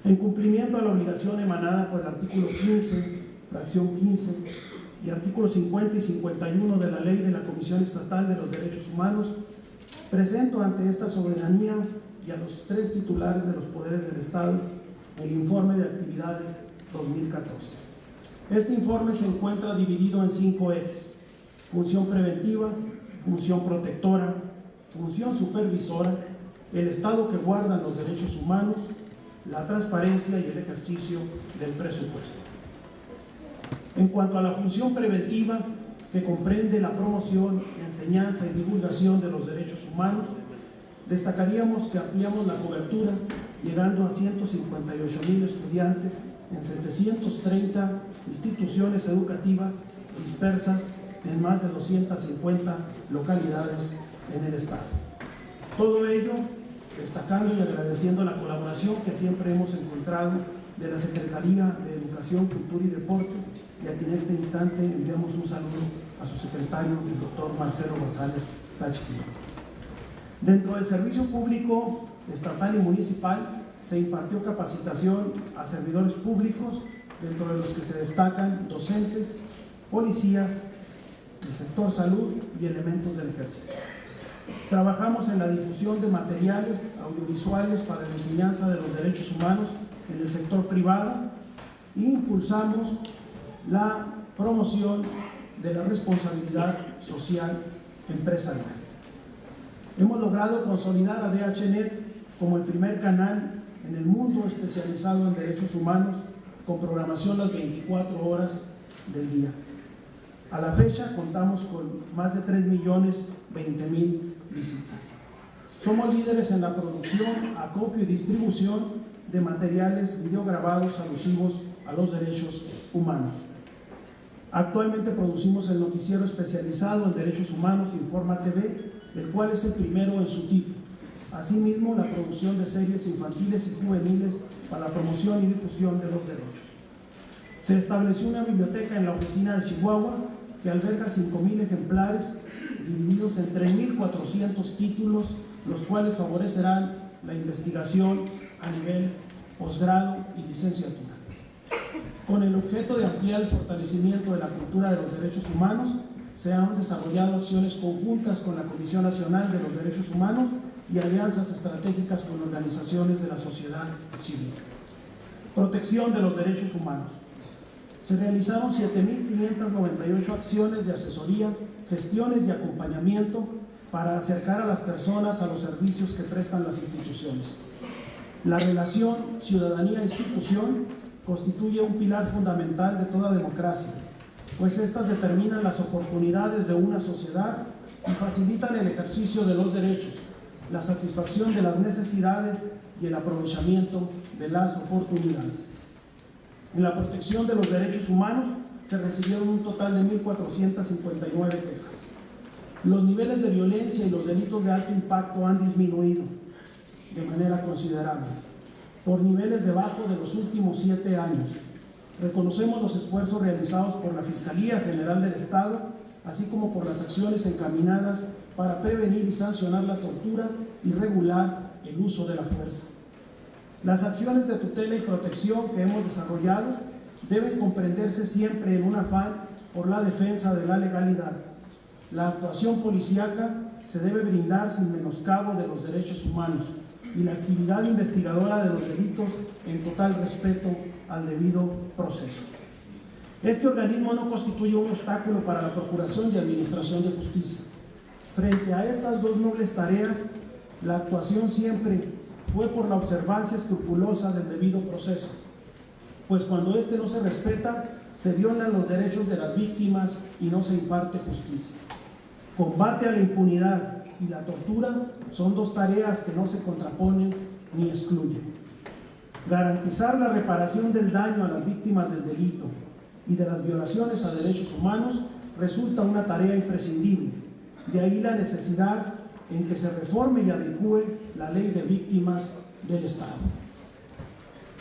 En cumplimiento a la obligación emanada por el artículo 15, fracción 15, y artículos 50 y 51 de la Ley de la Comisión Estatal de los Derechos Humanos, presento ante esta soberanía y a los 3 titulares de los poderes del Estado el informe de actividades 2014. Este informe se encuentra dividido en 5 ejes: función preventiva, función protectora, función supervisora, el Estado que guarda los derechos humanos, la transparencia y el ejercicio del presupuesto. En cuanto a la función preventiva, que comprende la promoción, enseñanza y divulgación de los derechos humanos, destacaríamos que ampliamos la cobertura, llegando a 158,000 estudiantes en 730 instituciones educativas dispersas en más de 250 localidades en el estado. Todo ello destacando y agradeciendo la colaboración que siempre hemos encontrado de la Secretaría de Educación, Cultura y Deporte, y a quien en este instante enviamos un saludo a su secretario, el doctor Marcelo González Tachquín. Dentro del servicio público estatal y municipal se impartió capacitación a servidores públicos, dentro de los que se destacan docentes, policías, el sector salud y elementos del ejército. Trabajamos en la difusión de materiales audiovisuales para la enseñanza de los derechos humanos en el sector privado e impulsamos la promoción de la responsabilidad social empresarial. Hemos logrado consolidar a DHNet como el primer canal en el mundo especializado en derechos humanos con programación las 24 horas del día. A la fecha contamos con más de 3.020.000 visitas. Somos líderes en la producción, acopio y distribución de materiales videograbados alusivos a los derechos humanos. Actualmente producimos el noticiero especializado en derechos humanos Informa TV, el cual es el primero en su tipo. Asimismo, la producción de series infantiles y juveniles para la promoción y difusión de los derechos. Se estableció una biblioteca en la oficina de Chihuahua que alberga 5,000 ejemplares divididos en 3.400 títulos, los cuales favorecerán la investigación a nivel posgrado y licenciatura. Con el objeto de ampliar el fortalecimiento de la cultura de los derechos humanos, se han desarrollado acciones conjuntas con la Comisión Nacional de los Derechos Humanos y alianzas estratégicas con organizaciones de la sociedad civil. Protección de los derechos humanos. Se realizaron 7.598 acciones de asesoría, gestiones y acompañamiento para acercar a las personas a los servicios que prestan las instituciones. La relación ciudadanía-institución constituye un pilar fundamental de toda democracia, pues estas determinan las oportunidades de una sociedad y facilitan el ejercicio de los derechos, la satisfacción de las necesidades y el aprovechamiento de las oportunidades. En la protección de los derechos humanos se recibieron un total de 1.459 quejas. Los niveles de violencia y los delitos de alto impacto han disminuido de manera considerable, por niveles debajo de los últimos 7 años. Reconocemos los esfuerzos realizados por la Fiscalía General del Estado, así como por las acciones encaminadas para prevenir y sancionar la tortura y regular el uso de la fuerza. Las acciones de tutela y protección que hemos desarrollado deben comprenderse siempre en un afán por la defensa de la legalidad. La actuación policíaca se debe brindar sin menoscabo de los derechos humanos y la actividad investigadora de los delitos en total respeto al debido proceso. Este organismo no constituye un obstáculo para la procuración y administración de justicia. Frente a estas dos nobles tareas, la actuación siempre fue por la observancia escrupulosa del debido proceso, pues cuando éste no se respeta, se violan los derechos de las víctimas y no se imparte justicia. Combate a la impunidad y la tortura son dos tareas que no se contraponen ni excluyen. Garantizar la reparación del daño a las víctimas del delito y de las violaciones a derechos humanos resulta una tarea imprescindible. De ahí la necesidad en que se reforme y adecúe la ley de víctimas del Estado.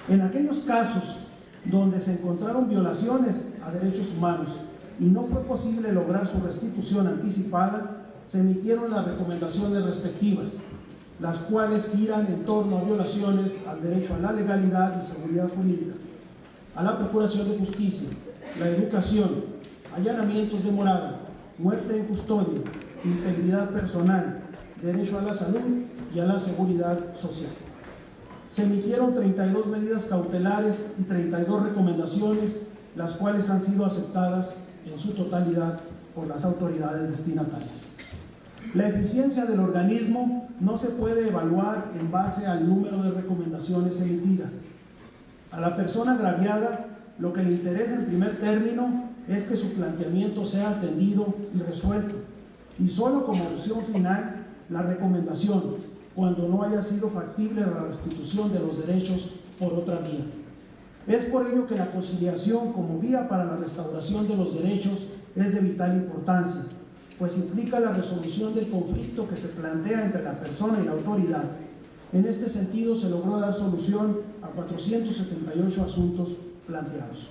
En aquellos casos donde se encontraron violaciones a derechos humanos y no fue posible lograr su restitución anticipada, se emitieron las recomendaciones respectivas, las cuales giran en torno a violaciones al derecho a la legalidad y seguridad jurídica, a la procuración de justicia, la educación, allanamientos de morada, muerte en custodia, integridad personal, derecho a la salud y a la seguridad social. Se emitieron 32 medidas cautelares y 32 recomendaciones, las cuales han sido aceptadas en su totalidad por las autoridades destinatarias. La eficiencia del organismo no se puede evaluar en base al número de recomendaciones emitidas. A la persona agraviada lo que le interesa en primer término es que su planteamiento sea atendido y resuelto, y solo como opción final la recomendación cuando no haya sido factible la restitución de los derechos por otra vía. Es por ello que la conciliación como vía para la restauración de los derechos es de vital importancia, pues implica la resolución del conflicto que se plantea entre la persona y la autoridad. En este sentido se logró dar solución a 478 asuntos planteados.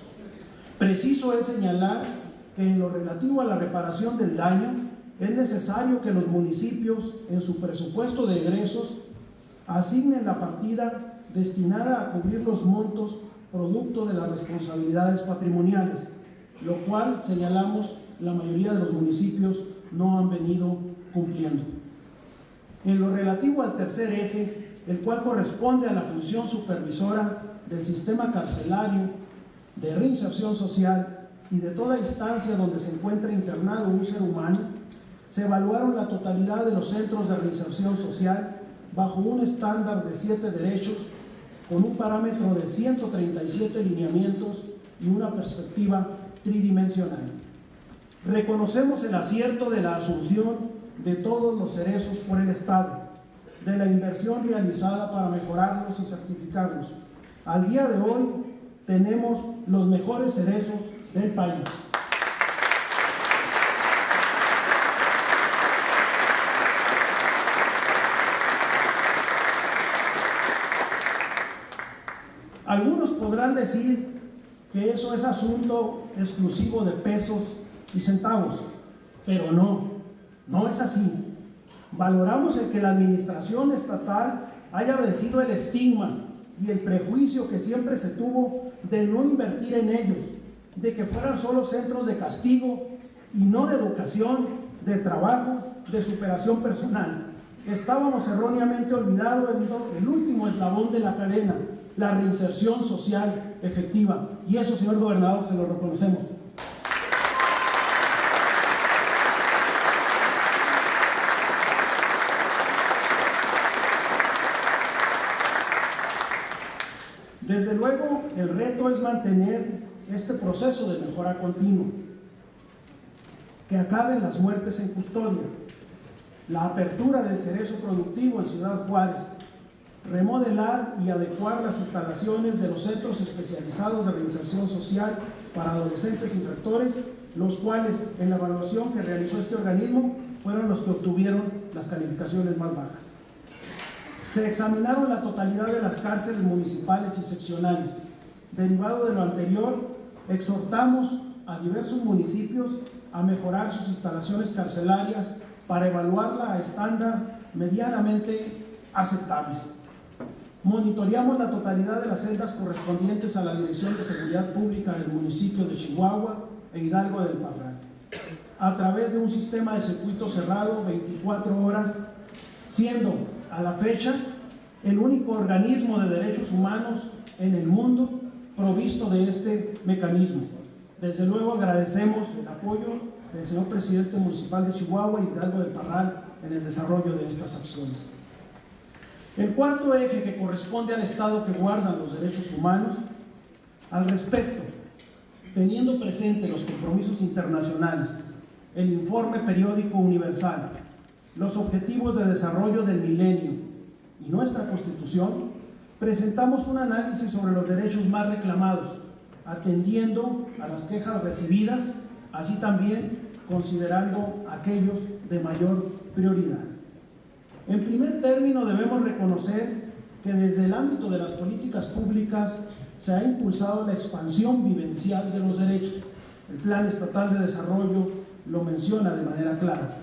Preciso es señalar que en lo relativo a la reparación del daño, es necesario que los municipios, en su presupuesto de egresos, asignen la partida destinada a cubrir los montos producto de las responsabilidades patrimoniales, lo cual, señalamos, la mayoría de los municipios no han venido cumpliendo. En lo relativo al tercer eje, el cual corresponde a la función supervisora del sistema carcelario, de reinserción social y de toda instancia donde se encuentre internado un ser humano, se evaluaron la totalidad de los centros de reinserción social bajo un estándar de 7 derechos, con un parámetro de 137 lineamientos y una perspectiva tridimensional. Reconocemos el acierto de la asunción de todos los cerezos por el Estado, de la inversión realizada para mejorarlos y certificarlos. Al día de hoy tenemos los mejores cerezos del país. Algunos podrán decir que eso es asunto exclusivo de pesos y centavos, pero no es así. Valoramos el que la administración estatal haya vencido el estigma y el prejuicio que siempre se tuvo de no invertir en ellos, de que fueran solo centros de castigo y no de educación, de trabajo, de superación personal. Estábamos erróneamente olvidando el último eslabón de la cadena, la reinserción social efectiva, y eso, señor gobernador, se lo reconocemos. Desde luego, el reto es mantener este proceso de mejora continua, que acaben las muertes en custodia, la apertura del cerezo productivo en Ciudad Juárez, remodelar y adecuar las instalaciones de los centros especializados de reinserción social para adolescentes infractores, los cuales en la evaluación que realizó este organismo fueron los que obtuvieron las calificaciones más bajas. Se examinaron la totalidad de las cárceles municipales y seccionales. Derivado de lo anterior, exhortamos a diversos municipios a mejorar sus instalaciones carcelarias para evaluarla a estándar medianamente aceptables. Monitoreamos la totalidad de las celdas correspondientes a la Dirección de Seguridad Pública del municipio de Chihuahua e Hidalgo del Parral, a través de un sistema de circuito cerrado 24 horas, siendo a la fecha el único organismo de derechos humanos en el mundo provisto de este mecanismo. Desde luego agradecemos el apoyo del señor presidente municipal de Chihuahua, Hidalgo del Parral, en el desarrollo de estas acciones. El cuarto eje, que corresponde al Estado que guarda los derechos humanos. Al respecto, teniendo presente los compromisos internacionales, el informe periódico universal, los objetivos de desarrollo del milenio y nuestra Constitución, presentamos un análisis sobre los derechos más reclamados, atendiendo a las quejas recibidas, así también considerando aquellos de mayor prioridad. En primer término, debemos reconocer que desde el ámbito de las políticas públicas se ha impulsado la expansión vivencial de los derechos. El Plan Estatal de Desarrollo lo menciona de manera clara.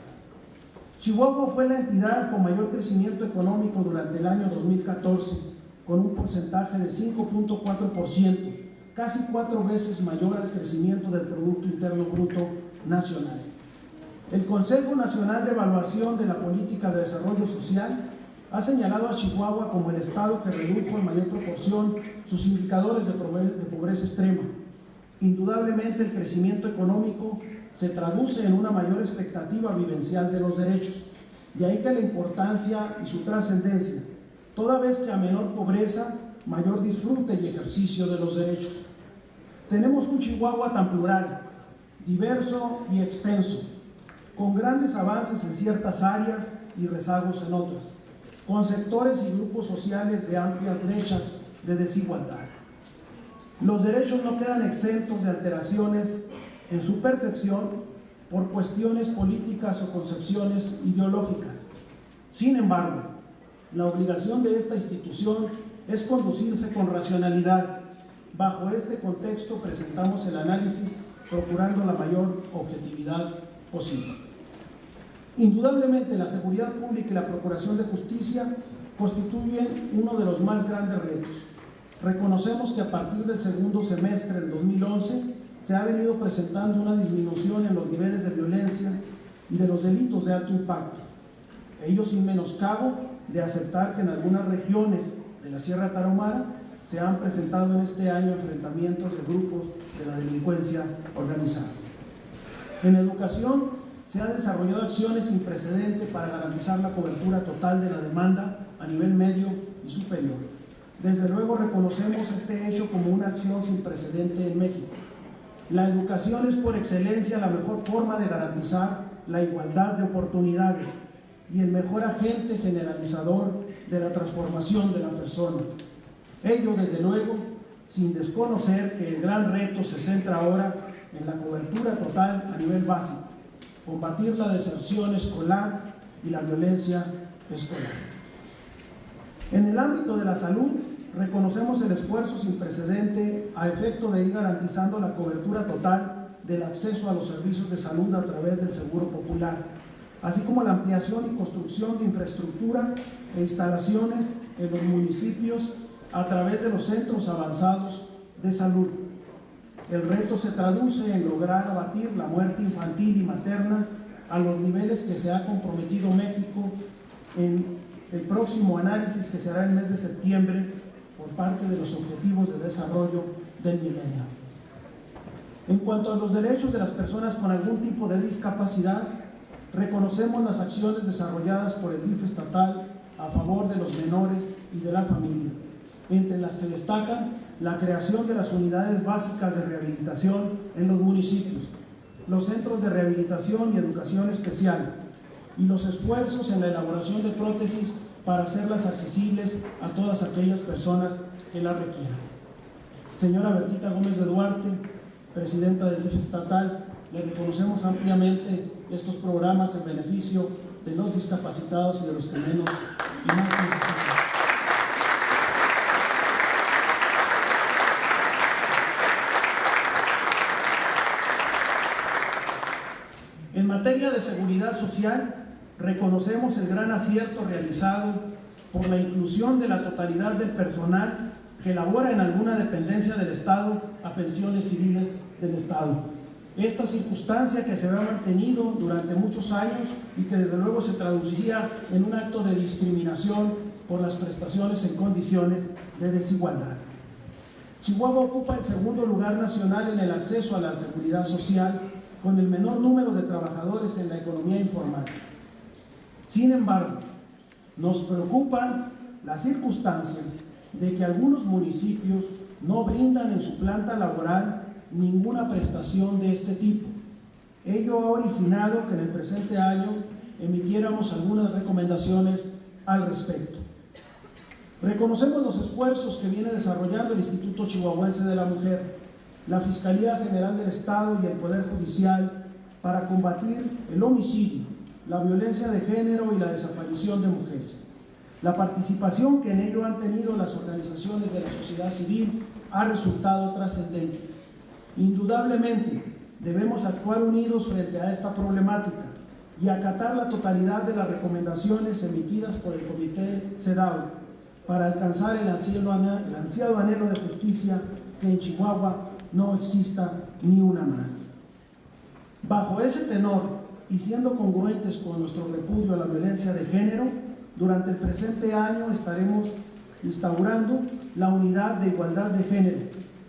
Chihuahua fue la entidad con mayor crecimiento económico durante el año 2014, con un porcentaje de 5.4%, casi 4 veces mayor al crecimiento del Producto Interno Bruto Nacional. El Consejo Nacional de Evaluación de la Política de Desarrollo Social ha señalado a Chihuahua como el estado que redujo en mayor proporción sus indicadores de pobreza extrema. Indudablemente, el crecimiento económico se traduce en una mayor expectativa vivencial de los derechos, de ahí que la importancia y su trascendencia, toda vez que a menor pobreza, mayor disfrute y ejercicio de los derechos. Tenemos un Chihuahua tan plural, diverso y extenso, con grandes avances en ciertas áreas y rezagos en otras, con sectores y grupos sociales de amplias brechas de desigualdad. Los derechos no quedan exentos de alteraciones en su percepción por cuestiones políticas o concepciones ideológicas. Sin embargo, la obligación de esta institución es conducirse con racionalidad. Bajo este contexto presentamos el análisis procurando la mayor objetividad posible. Indudablemente, la seguridad pública y la procuración de justicia constituyen uno de los más grandes retos. Reconocemos que a partir del segundo semestre del 2011 se ha venido presentando una disminución en los niveles de violencia y de los delitos de alto impacto. Ello sin menoscabo de aceptar que en algunas regiones de la Sierra Tarahumara se han presentado en este año enfrentamientos de grupos de la delincuencia organizada. En educación se han desarrollado acciones sin precedente para garantizar la cobertura total de la demanda a nivel medio y superior. Desde luego reconocemos este hecho como una acción sin precedente en México. La educación es por excelencia la mejor forma de garantizar la igualdad de oportunidades y el mejor agente generalizador de la transformación de la persona. Ello, desde luego, sin desconocer que el gran reto se centra ahora en la cobertura total a nivel básico, combatir la deserción escolar y la violencia escolar. En el ámbito de la salud, reconocemos el esfuerzo sin precedente a efecto de ir garantizando la cobertura total del acceso a los servicios de salud a través del Seguro Popular, así como la ampliación y construcción de infraestructura e instalaciones en los municipios a través de los centros avanzados de salud. El reto se traduce en lograr abatir la muerte infantil y materna a los niveles que se ha comprometido México en el próximo análisis que se hará en el mes de septiembre por parte de los Objetivos de Desarrollo del Milenio. En cuanto a los derechos de las personas con algún tipo de discapacidad, reconocemos las acciones desarrolladas por el DIF estatal a favor de los menores y de la familia, entre las que destacan la creación de las unidades básicas de rehabilitación en los municipios, los centros de rehabilitación y educación especial, y los esfuerzos en la elaboración de prótesis para hacerlas accesibles a todas aquellas personas que las requieran. Señora Bertita Gómez de Duarte, presidenta del DIF estatal, le reconocemos ampliamente estos programas en beneficio de los discapacitados y de los que menos y más necesitan. En materia de seguridad social, reconocemos el gran acierto realizado por la inclusión de la totalidad del personal que labora en alguna dependencia del Estado a pensiones civiles del Estado. Esta circunstancia que se había mantenido durante muchos años y que desde luego se traduciría en un acto de discriminación por las prestaciones en condiciones de desigualdad. Chihuahua ocupa el segundo lugar nacional en el acceso a la seguridad social, con el menor número de trabajadores en la economía informal. Sin embargo, nos preocupa la circunstancia de que algunos municipios no brindan en su planta laboral ninguna prestación de este tipo. Ello ha originado que en el presente año emitiéramos algunas recomendaciones al respecto. Reconocemos los esfuerzos que viene desarrollando el Instituto Chihuahuense de la Mujer, la Fiscalía General del Estado y el Poder Judicial para combatir el homicidio, la violencia de género y la desaparición de mujeres. La participación que en ello han tenido las organizaciones de la sociedad civil ha resultado trascendente. Indudablemente, debemos actuar unidos frente a esta problemática y acatar la totalidad de las recomendaciones emitidas por el Comité CEDAW para alcanzar el ansiado anhelo de justicia, que en Chihuahua no exista ni una más. Bajo ese tenor y siendo congruentes con nuestro repudio a la violencia de género, durante el presente año estaremos instaurando la Unidad de Igualdad de Género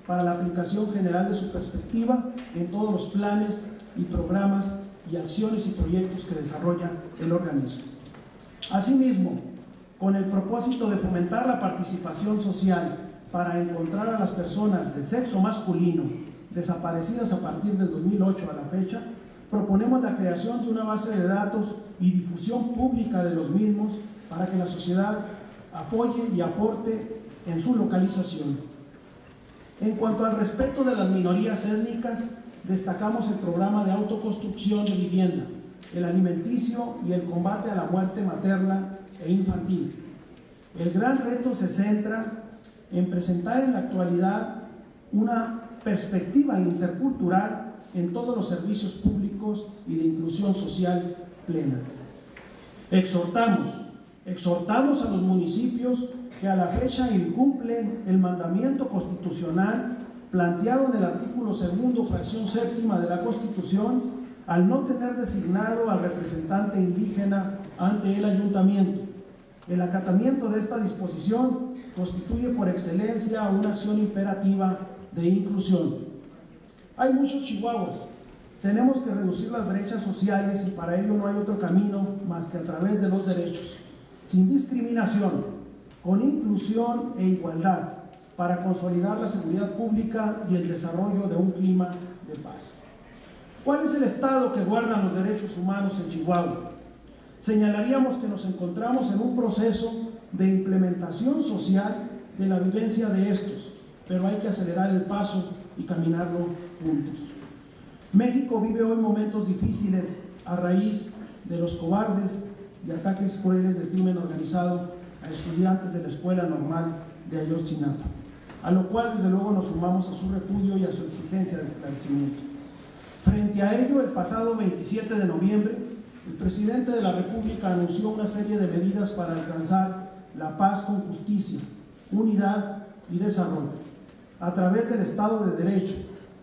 para la aplicación general de su perspectiva en todos los planes y programas y acciones y proyectos que desarrolla el organismo. Asimismo, con el propósito de fomentar la participación social para encontrar a las personas de sexo masculino desaparecidas a partir del 2008 a la fecha, proponemos la creación de una base de datos y difusión pública de los mismos para que la sociedad apoye y aporte en su localización. En cuanto al respeto de las minorías étnicas, destacamos el programa de autoconstrucción de vivienda, el alimenticio y el combate a la muerte materna e infantil. El gran reto se centra en presentar en la actualidad una perspectiva intercultural en todos los servicios públicos y de inclusión social plena. Exhortamos a los municipios que a la fecha incumplen el mandamiento constitucional planteado en el artículo 2, fracción 7 de la Constitución, al no tener designado al representante indígena ante el ayuntamiento. El acatamiento de esta disposición constituye por excelencia una acción imperativa de inclusión. Hay muchos chihuahuas. Tenemos que reducir las brechas sociales y para ello no hay otro camino más que a través de los derechos, sin discriminación, con inclusión e igualdad, para consolidar la seguridad pública y el desarrollo de un clima de paz. ¿Cuál es el estado que guardan los derechos humanos en Chihuahua? Señalaríamos que nos encontramos en un proceso de implementación social de la vivencia de estos, pero hay que acelerar el paso y caminarlo juntos. México vive hoy momentos difíciles a raíz de los cobardes y ataques crueles del crimen organizado a estudiantes de la Escuela Normal de Ayotzinapa, a lo cual desde luego nos sumamos a su repudio y a su exigencia de esclarecimiento. Frente a ello, el pasado 27 de noviembre, el presidente de la República anunció una serie de medidas para alcanzar la paz con justicia, unidad y desarrollo, a través del Estado de Derecho,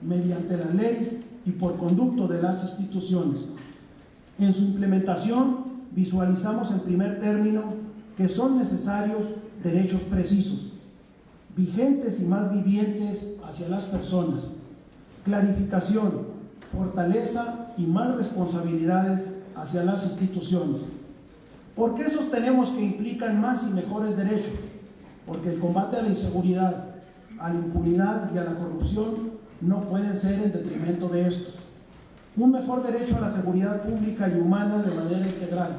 mediante la ley y por conducto de las instituciones. En su implementación, visualizamos en primer término que son necesarios derechos precisos, vigentes y más vivientes hacia las personas, clarificación, fortaleza y más responsabilidades hacia las instituciones. ¿Por qué sostenemos que implican más y mejores derechos? Porque el combate a la inseguridad, a la impunidad y a la corrupción no pueden ser en detrimento de estos. Un mejor derecho a la seguridad pública y humana de manera integral,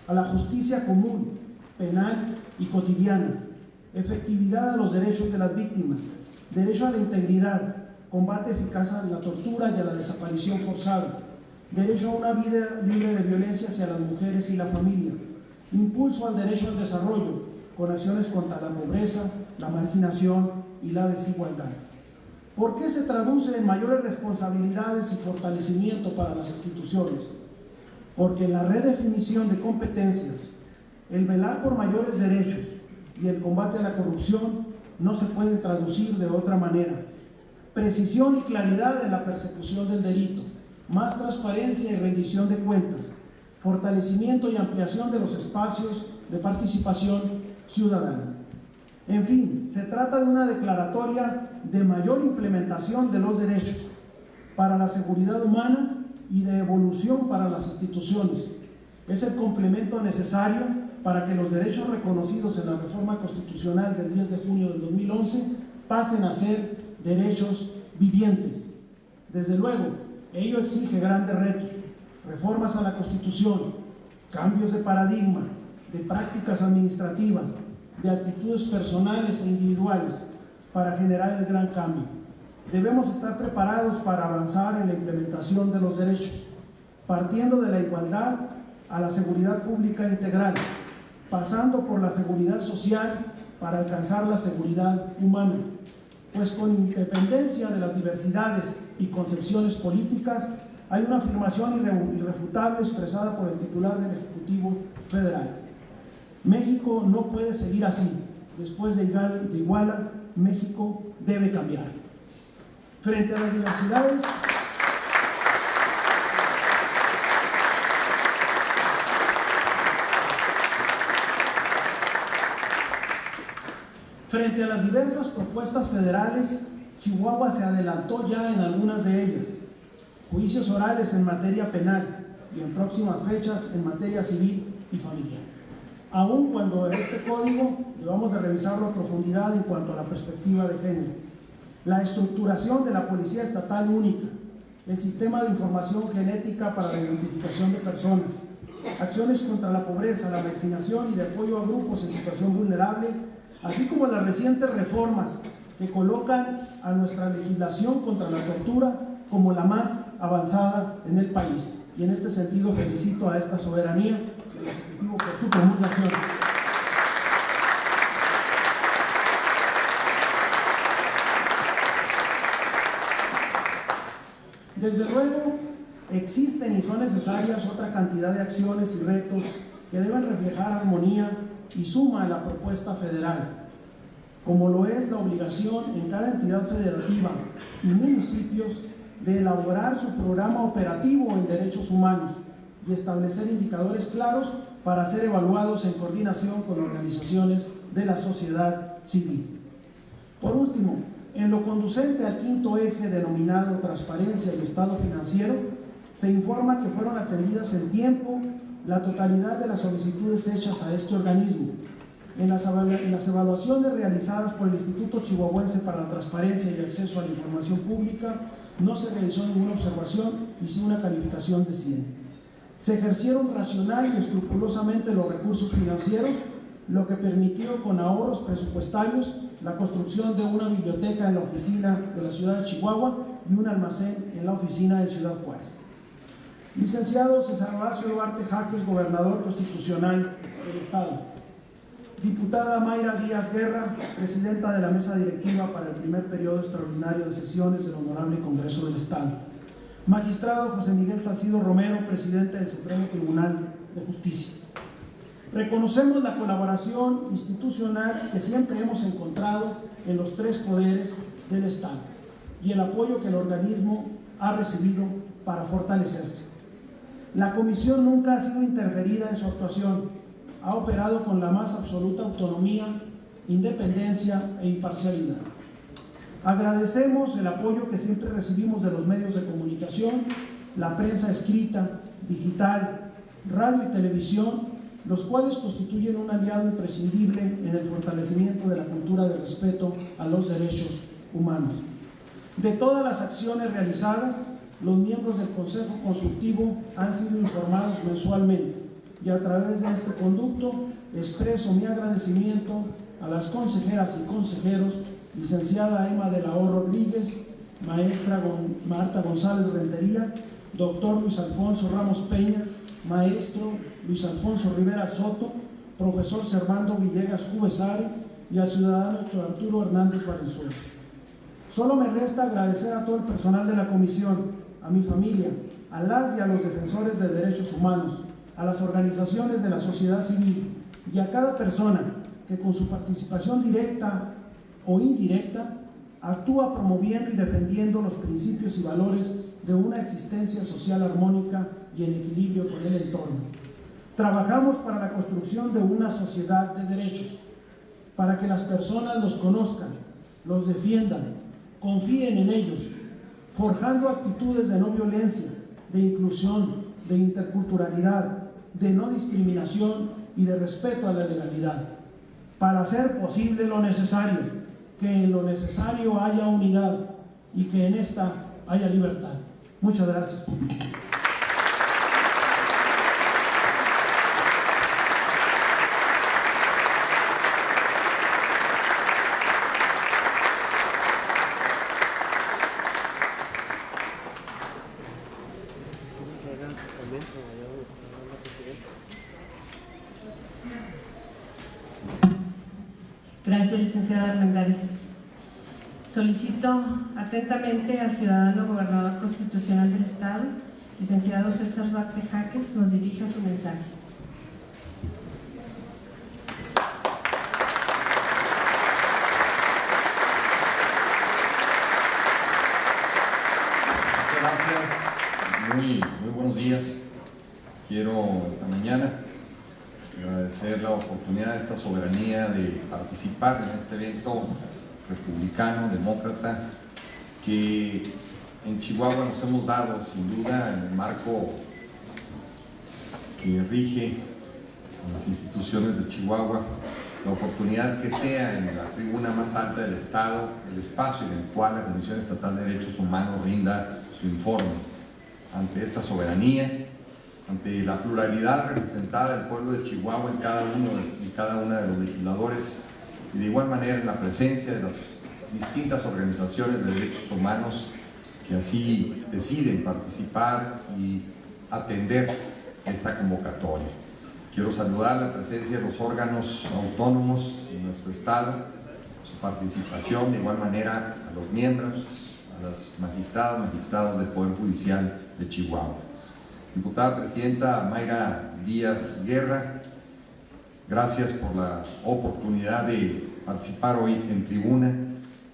a la justicia común, penal y cotidiana, efectividad a los derechos de las víctimas, derecho a la integridad, combate eficaz a la tortura y a la desaparición forzada, derecho a una vida libre de violencia hacia las mujeres y la familia, impulso al derecho al desarrollo, con acciones contra la pobreza, la marginación y la desigualdad. ¿Por qué se traduce en mayores responsabilidades y fortalecimiento para las instituciones? Porque en la redefinición de competencias, el velar por mayores derechos y el combate a la corrupción no se pueden traducir de otra manera. Precisión y claridad en la persecución del delito, más transparencia y rendición de cuentas, fortalecimiento y ampliación de los espacios de participación ciudadana. En fin, se trata de una declaratoria de mayor implementación de los derechos para la seguridad humana y de evolución para las instituciones. Es el complemento necesario para que los derechos reconocidos en la reforma constitucional del 10 de junio del 2011 pasen a ser derechos vivientes. Desde luego, ello exige grandes retos, reformas a la Constitución, cambios de paradigma, de prácticas administrativas, de actitudes personales e individuales para generar el gran cambio. Debemos estar preparados para avanzar en la implementación de los derechos, partiendo de la igualdad a la seguridad pública integral, pasando por la seguridad social para alcanzar la seguridad humana, pues con independencia de las diversidades y concepciones políticas, hay una afirmación irrefutable expresada por el titular del Ejecutivo Federal. México no puede seguir así. Después de Iguala, México debe cambiar. Frente a las diversidades, frente a las diversas propuestas federales, Chihuahua se adelantó ya en algunas de ellas. Juicios orales en materia penal y en próximas fechas en materia civil y familiar. Aun cuando este código debamos de revisarlo a profundidad en cuanto a la perspectiva de género. La estructuración de la Policía Estatal Única, el sistema de información genética para la identificación de personas, acciones contra la pobreza, la marginación y de apoyo a grupos en situación vulnerable, así como las recientes reformas que colocan a nuestra legislación contra la tortura como la más avanzada en el país. Y en este sentido felicito a esta soberanía del Ejecutivo por su promulgación. Desde luego, existen y son necesarias otra cantidad de acciones y retos que deben reflejar armonía y suma a la propuesta federal, como lo es la obligación en cada entidad federativa y municipios de elaborar su programa operativo en derechos humanos y establecer indicadores claros para ser evaluados en coordinación con organizaciones de la sociedad civil. Por último, en lo conducente al quinto eje denominado transparencia y estado financiero, se informa que fueron atendidas en tiempo la totalidad de las solicitudes hechas a este organismo. En las evaluaciones realizadas por el Instituto Chihuahuense para la Transparencia y Acceso a la Información Pública, no se realizó ninguna observación y sí una calificación de 100. Se ejercieron racional y escrupulosamente los recursos financieros, lo que permitió con ahorros presupuestarios la construcción de una biblioteca en la oficina de la ciudad de Chihuahua y un almacén en la oficina de Ciudad Juárez. Licenciado César Horacio Duarte Jaques, gobernador constitucional del Estado. Diputada Mayra Díaz Guerra, presidenta de la mesa directiva para el primer periodo extraordinario de sesiones del Honorable Congreso del Estado. Magistrado José Miguel Salcido Romero, presidente del Supremo Tribunal de Justicia. Reconocemos la colaboración institucional que siempre hemos encontrado en los tres poderes del Estado y el apoyo que el organismo ha recibido para fortalecerse. La Comisión nunca ha sido interferida en su actuación. Ha operado con la más absoluta autonomía, independencia e imparcialidad. Agradecemos el apoyo que siempre recibimos de los medios de comunicación, la prensa escrita, digital, radio y televisión, los cuales constituyen un aliado imprescindible en el fortalecimiento de la cultura de respeto a los derechos humanos. De todas las acciones realizadas, los miembros del Consejo Consultivo han sido informados mensualmente. Y a través de este conducto expreso mi agradecimiento a las consejeras y consejeros, licenciada Emma de la O. Rodríguez, maestra Marta González Rentería, doctor Luis Alfonso Ramos Peña, maestro Luis Alfonso Rivera Soto, profesor Servando Villegas Cubesari y al ciudadano Arturo Hernández Valenzuela. Solo me resta agradecer a todo el personal de la comisión, a mi familia, a las y a los defensores de derechos humanos, a las organizaciones de la sociedad civil y a cada persona que con su participación directa o indirecta actúa promoviendo y defendiendo los principios y valores de una existencia social armónica y en equilibrio con el entorno. Trabajamos para la construcción de una sociedad de derechos, para que las personas los conozcan, los defiendan, confíen en ellos, forjando actitudes de no violencia, de inclusión, de interculturalidad, de no discriminación y de respeto a la legalidad, para hacer posible lo necesario, que en lo necesario haya unidad y que en esta haya libertad. Muchas gracias.
Gracias, licenciado Armendáriz. Solicito atentamente al ciudadano gobernador constitucional del Estado, licenciado César Duarte Jaques, nos dirija su mensaje.
Muchas gracias, muy buenos días. Quiero esta mañana agradecer la oportunidad de esta soberanía de participar en este evento republicano, demócrata, que en Chihuahua nos hemos dado, sin duda, en el marco que rige las instituciones de Chihuahua, la oportunidad que sea en la tribuna más alta del Estado, el espacio en el cual la Comisión Estatal de Derechos Humanos rinda su informe ante esta soberanía, ante la pluralidad representada del pueblo de Chihuahua en cada uno y cada una de los legisladores, y de igual manera en la presencia de las distintas organizaciones de derechos humanos que así deciden participar y atender esta convocatoria. Quiero saludar la presencia de los órganos autónomos de nuestro Estado, su participación, de igual manera a los miembros, a las magistrados del Poder Judicial de Chihuahua. Diputada Presidenta Mayra Díaz Guerra, gracias por la oportunidad de participar hoy en tribuna.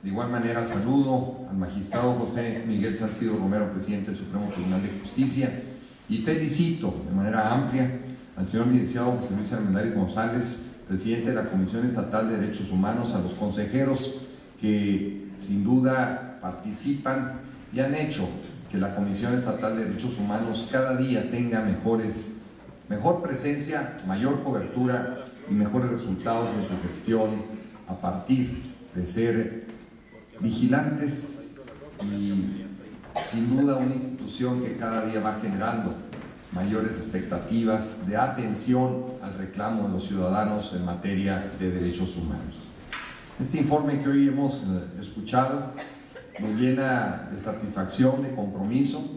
De igual manera saludo al magistrado José Miguel Salcido Romero, presidente del Supremo Tribunal de Justicia, y felicito de manera amplia al señor licenciado José Luis Armendáriz González, presidente de la Comisión Estatal de Derechos Humanos, a los consejeros que sin duda participan y han hecho que la Comisión Estatal de Derechos Humanos cada día tenga mejor presencia, mayor cobertura y mejores resultados en su gestión a partir de ser vigilantes y sin duda una institución que cada día va generando mayores expectativas de atención al reclamo de los ciudadanos en materia de derechos humanos. Este informe que hoy hemos escuchado nos llena de satisfacción, de compromiso,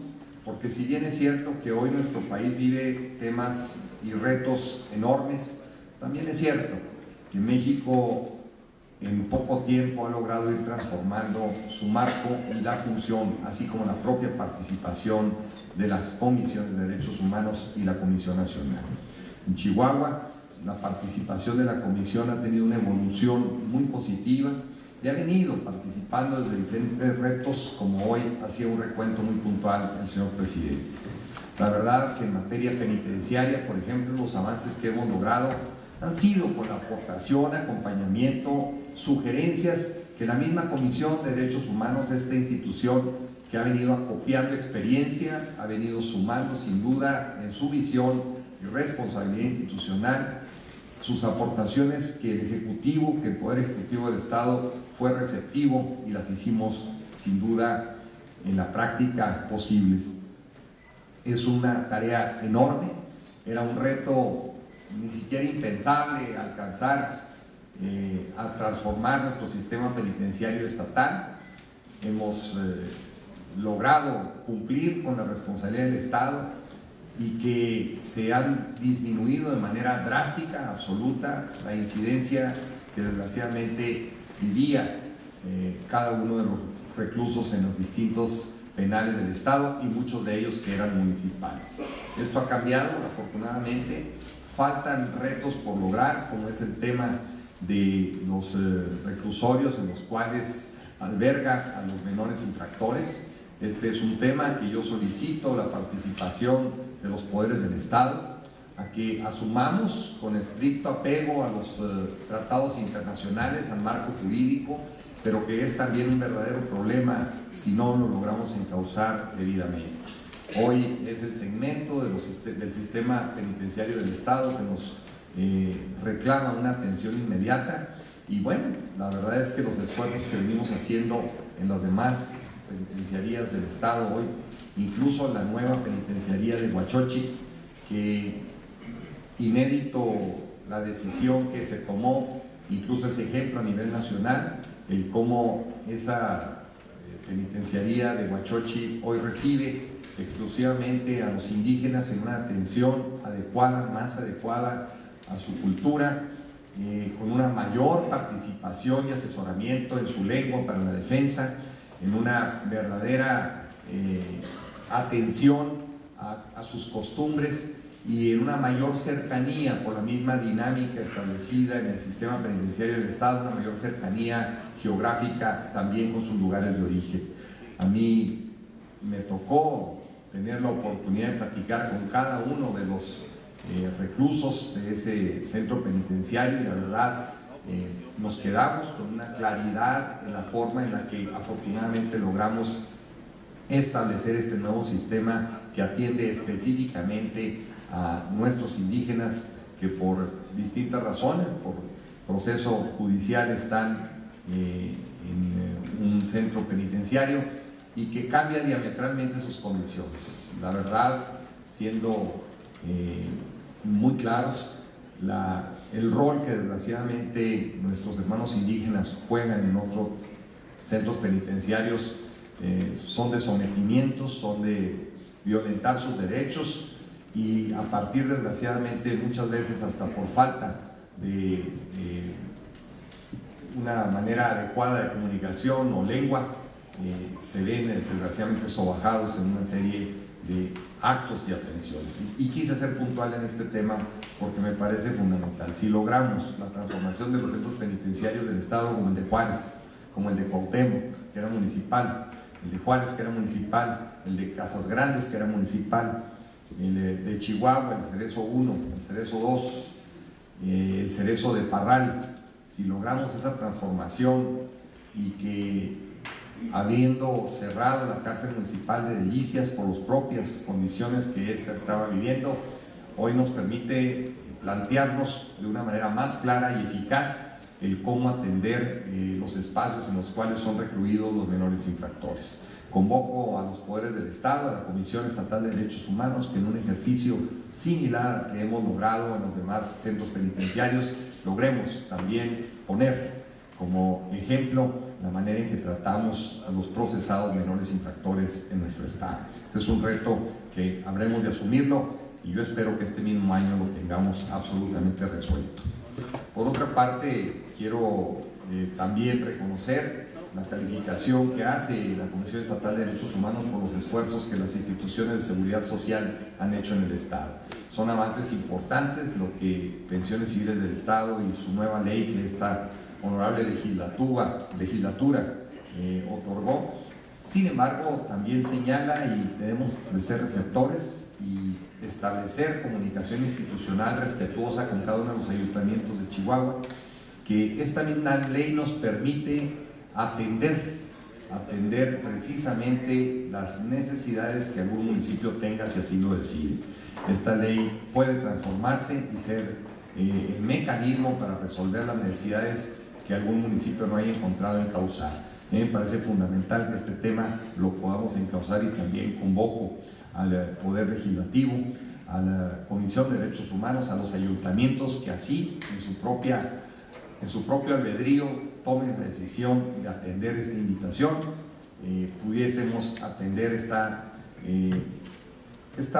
porque si bien es cierto que hoy nuestro país vive temas y retos enormes, también es cierto que México en poco tiempo ha logrado ir transformando su marco y la función, así como la propia participación de las comisiones de derechos humanos y la Comisión Nacional. En Chihuahua, la participación de la Comisión ha tenido una evolución muy positiva y ha venido participando desde diferentes retos, como hoy hacía un recuento muy puntual el señor presidente. La verdad que en materia penitenciaria, por ejemplo, los avances que hemos logrado han sido con la aportación, acompañamiento, sugerencias que la misma Comisión de Derechos Humanos de esta institución, que ha venido acopiando experiencia, ha venido sumando sin duda en su visión y responsabilidad institucional, sus aportaciones que el Ejecutivo, que el Poder Ejecutivo del Estado fue receptivo y las hicimos sin duda en la práctica posibles. Es una tarea enorme, era un reto ni siquiera impensable alcanzar a transformar nuestro sistema penitenciario estatal. Hemos logrado cumplir con la responsabilidad del Estado y que se han disminuido de manera drástica, absoluta, la incidencia que desgraciadamente vivía cada uno de los reclusos en los distintos penales del Estado y muchos de ellos que eran municipales. Esto ha cambiado, afortunadamente. Faltan retos por lograr, como es el tema de los reclusorios en los cuales alberga a los menores infractores. Este es un tema que yo solicito la participación de los poderes del Estado, a que asumamos con estricto apego a los tratados internacionales, al marco jurídico, pero que es también un verdadero problema si no lo logramos encauzar debidamente. Hoy es el segmento del sistema penitenciario del Estado que nos reclama una atención inmediata. Y bueno, la verdad es que los esfuerzos que venimos haciendo en las demás penitenciarías del Estado hoy, incluso la nueva penitenciaría de Huachochi, que inédito la decisión que se tomó, incluso ese ejemplo a nivel nacional, el cómo esa penitenciaría de Huachochi hoy recibe exclusivamente a los indígenas en una atención adecuada, más adecuada a su cultura, con una mayor participación y asesoramiento en su lengua para la defensa, en una verdadera atención a sus costumbres y en una mayor cercanía por la misma dinámica establecida en el sistema penitenciario del Estado, una mayor cercanía geográfica también con sus lugares de origen. A mí me tocó tener la oportunidad de platicar con cada uno de los reclusos de ese centro penitenciario y la verdad nos quedamos con una claridad en la forma en la que afortunadamente logramos establecer este nuevo sistema que atiende específicamente a nuestros indígenas que por distintas razones, por proceso judicial, están en un centro penitenciario y que cambia diametralmente sus condiciones. La verdad, siendo muy claros, el rol que desgraciadamente nuestros hermanos indígenas juegan en otros centros penitenciarios son de sometimientos, son de violentar sus derechos y a partir desgraciadamente muchas veces hasta por falta de una manera adecuada de comunicación o lengua se ven desgraciadamente sobajados en una serie de actos y atenciones. Y quise ser puntual en este tema porque me parece fundamental. Si logramos la transformación de los centros penitenciarios del Estado como el de Juárez, como el de Cuauhtémoc, que era municipal, el de Juárez, que era municipal, el de Casas Grandes, que era municipal, el de Chihuahua, el Cerezo 1, el Cerezo 2, el Cerezo de Parral, si logramos esa transformación y que habiendo cerrado la cárcel municipal de Delicias por las propias condiciones que ésta estaba viviendo, hoy nos permite plantearnos de una manera más clara y eficaz el cómo atender los espacios en los cuales son recluidos los menores infractores. Convoco a los poderes del Estado, a la Comisión Estatal de Derechos Humanos, que en un ejercicio similar al que hemos logrado en los demás centros penitenciarios, logremos también poner como ejemplo la manera en que tratamos a los procesados menores infractores en nuestro Estado. Este es un reto que habremos de asumirlo y yo espero que este mismo año lo tengamos absolutamente resuelto. Por otra parte, quiero también reconocer la calificación que hace la Comisión Estatal de Derechos Humanos por los esfuerzos que las instituciones de seguridad social han hecho en el Estado. Son avances importantes lo que Pensiones Civiles del Estado y su nueva ley que esta honorable legislatura otorgó. Sin embargo, también señala y debemos de ser receptores y establecer comunicación institucional respetuosa con cada uno de los ayuntamientos de Chihuahua, que esta misma ley nos permite atender precisamente las necesidades que algún municipio tenga si así lo decide. Esta ley puede transformarse y ser el mecanismo para resolver las necesidades que algún municipio no haya encontrado encauzar. Me parece fundamental que este tema lo podamos encauzar y también convoco al Poder Legislativo, a la Comisión de Derechos Humanos, a los ayuntamientos que así, en su propio albedrío, tomen la decisión de atender esta invitación, pudiésemos atender esta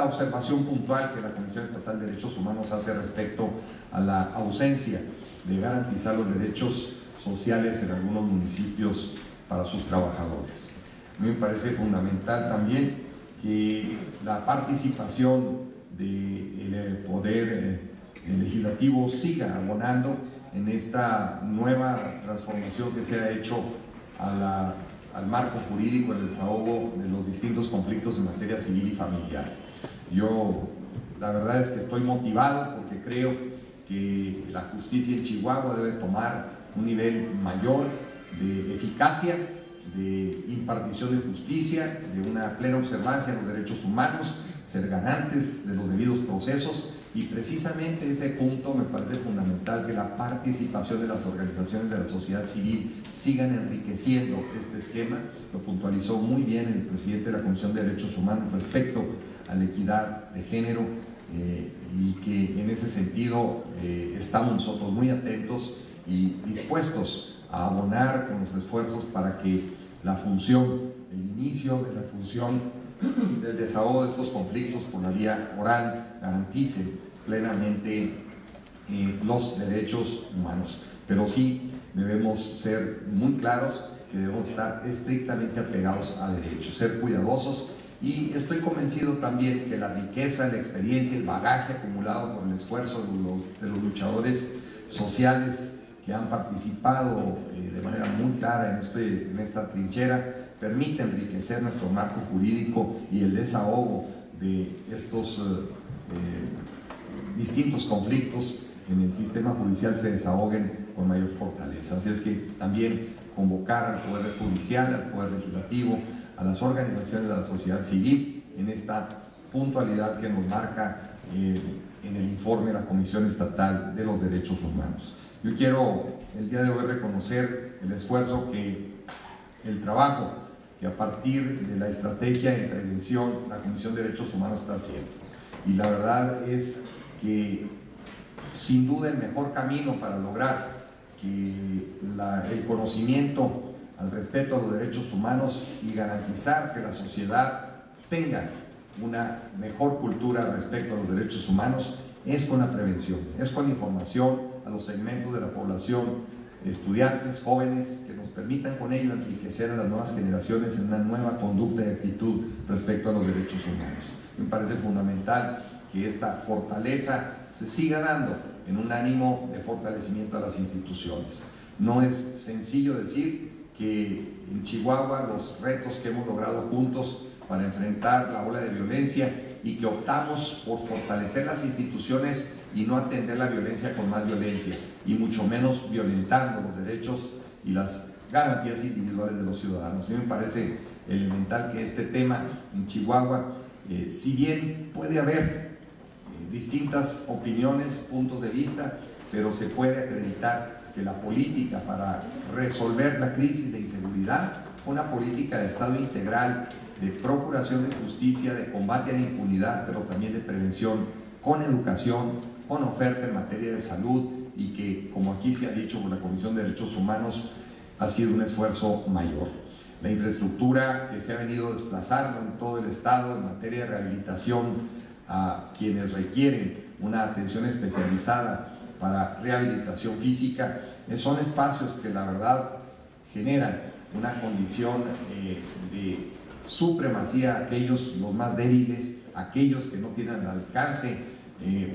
observación puntual que la Comisión Estatal de Derechos Humanos hace respecto a la ausencia de garantizar los derechos sociales en algunos municipios para sus trabajadores. A mí me parece fundamental también que la participación del Poder Legislativo siga abonando en esta nueva transformación que se ha hecho al marco jurídico, el desahogo de los distintos conflictos en materia civil y familiar. Yo la verdad es que estoy motivado porque creo que la justicia en Chihuahua debe tomar un nivel mayor de eficacia de impartición de justicia, de una plena observancia de los derechos humanos, ser garantes de los debidos procesos, y precisamente ese punto me parece fundamental, que la participación de las organizaciones de la sociedad civil sigan enriqueciendo este esquema. Lo puntualizó muy bien el presidente de la Comisión de Derechos Humanos respecto a la equidad de género, y que en ese sentido estamos nosotros muy atentos y dispuestos a abonar con los esfuerzos para que la función, el inicio de la función del desahogo de estos conflictos por la vía oral garantice plenamente los derechos humanos. Pero sí debemos ser muy claros que debemos estar estrictamente apegados a derechos, ser cuidadosos, y estoy convencido también que la riqueza, la experiencia, el bagaje acumulado por el esfuerzo de los luchadores sociales que han participado de manera muy clara en esta trinchera permite enriquecer nuestro marco jurídico, y el desahogo de estos distintos conflictos en el sistema judicial se desahoguen con mayor fortaleza. Así es que también convocar al Poder Judicial, al Poder Legislativo, a las organizaciones de la sociedad civil en esta puntualidad que nos marca en el informe de la Comisión Estatal de los Derechos Humanos. Yo quiero el día de hoy reconocer el esfuerzo el trabajo que a partir de la estrategia de prevención la Comisión de Derechos Humanos está haciendo. Y la verdad es que sin duda el mejor camino para lograr que el conocimiento al respeto a los derechos humanos y garantizar que la sociedad tenga una mejor cultura respecto a los derechos humanos es con la prevención, es con la información a los segmentos de la población, estudiantes, jóvenes, que nos permitan con ello enriquecer a las nuevas generaciones en una nueva conducta y actitud respecto a los derechos humanos. Me parece fundamental que esta fortaleza se siga dando en un ánimo de fortalecimiento a las instituciones. No es sencillo decir que en Chihuahua los retos que hemos logrado juntos para enfrentar la ola de violencia, y que optamos por fortalecer las instituciones y no atender la violencia con más violencia, y mucho menos violentando los derechos y las garantías individuales de los ciudadanos. A mí me parece elemental que este tema en Chihuahua, si bien puede haber distintas opiniones, puntos de vista, pero se puede acreditar que la política para resolver la crisis de inseguridad fue una política de Estado integral, de procuración de justicia, de combate a la impunidad, pero también de prevención, con educación, con oferta en materia de salud, y que, como aquí se ha dicho por la Comisión de Derechos Humanos, ha sido un esfuerzo mayor. La infraestructura que se ha venido desplazando en todo el Estado en materia de rehabilitación a quienes requieren una atención especializada para rehabilitación física, son espacios que la verdad generan una condición de supremacía a aquellos los más débiles, aquellos que no tienen al alcance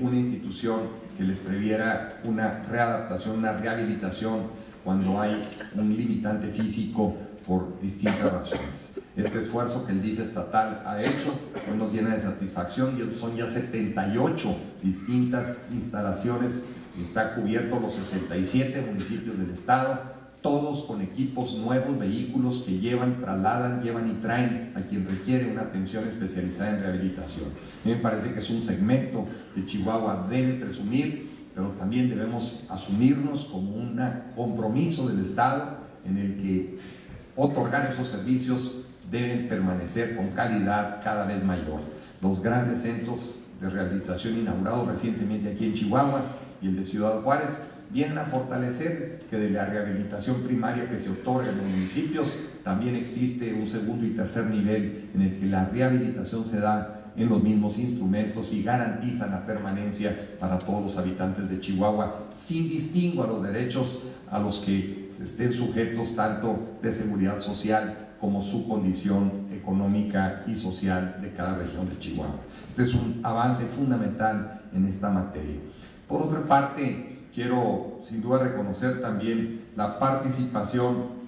una institución que les previera una readaptación, una rehabilitación cuando hay un limitante físico por distintas razones. Este esfuerzo que el DIF estatal ha hecho hoy nos llena de satisfacción, y son ya 78 distintas instalaciones, está cubierto los 67 municipios del estado, todos con equipos nuevos, vehículos que trasladan, llevan y traen a quien requiere una atención especializada en rehabilitación. A mí me parece que es un segmento que Chihuahua debe presumir, pero también debemos asumirnos como un compromiso del Estado en el que otorgar esos servicios deben permanecer con calidad cada vez mayor. Los grandes centros de rehabilitación inaugurados recientemente aquí en Chihuahua y el de Ciudad Juárez vienen a fortalecer que de la rehabilitación primaria que se otorga en los municipios también existe un segundo y tercer nivel en el que la rehabilitación se da en los mismos instrumentos y garantizan la permanencia para todos los habitantes de Chihuahua, sin distingo a los derechos a los que estén sujetos tanto de seguridad social como su condición económica y social de cada región de Chihuahua. Este es un avance fundamental en esta materia. Por otra parte, quiero sin duda reconocer también la participación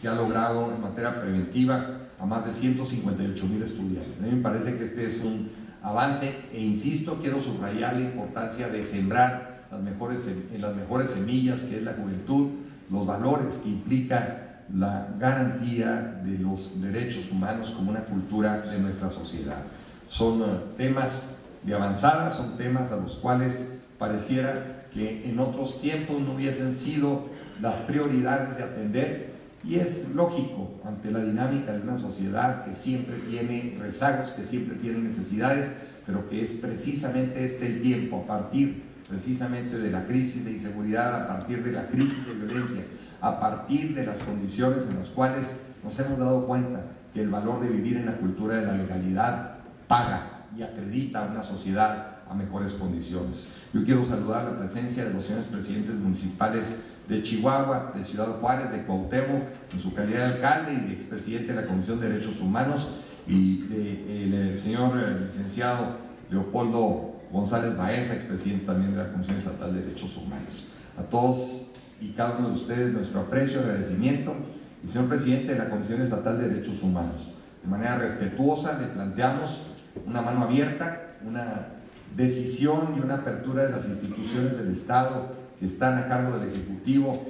que ha logrado en materia preventiva a más de 158,000 estudiantes. A mí me parece que este es un avance, e insisto, quiero subrayar la importancia de sembrar las mejores semillas, que es la juventud, los valores que implica la garantía de los derechos humanos como una cultura de nuestra sociedad. Son temas de avanzada, son temas a los cuales pareciera que en otros tiempos no hubiesen sido las prioridades de atender, y es lógico ante la dinámica de una sociedad que siempre tiene rezagos, que siempre tiene necesidades, pero que es precisamente este el tiempo, a partir precisamente de la crisis de inseguridad, a partir de la crisis de violencia, a partir de las condiciones en las cuales nos hemos dado cuenta que el valor de vivir en la cultura de la legalidad paga y acredita a una sociedad a mejores condiciones. Yo quiero saludar la presencia de los señores presidentes municipales de Chihuahua, de Ciudad Juárez, de Cuauhtémoc, en su calidad de alcalde y de expresidente de la Comisión de Derechos Humanos, y del señor licenciado Leopoldo González Baeza, expresidente también de la Comisión Estatal de Derechos Humanos. A todos y cada uno de ustedes nuestro aprecio y agradecimiento. Y señor presidente de la Comisión Estatal de Derechos Humanos, de manera respetuosa le planteamos una mano abierta, una decisión y una apertura de las instituciones del Estado que están a cargo del Ejecutivo,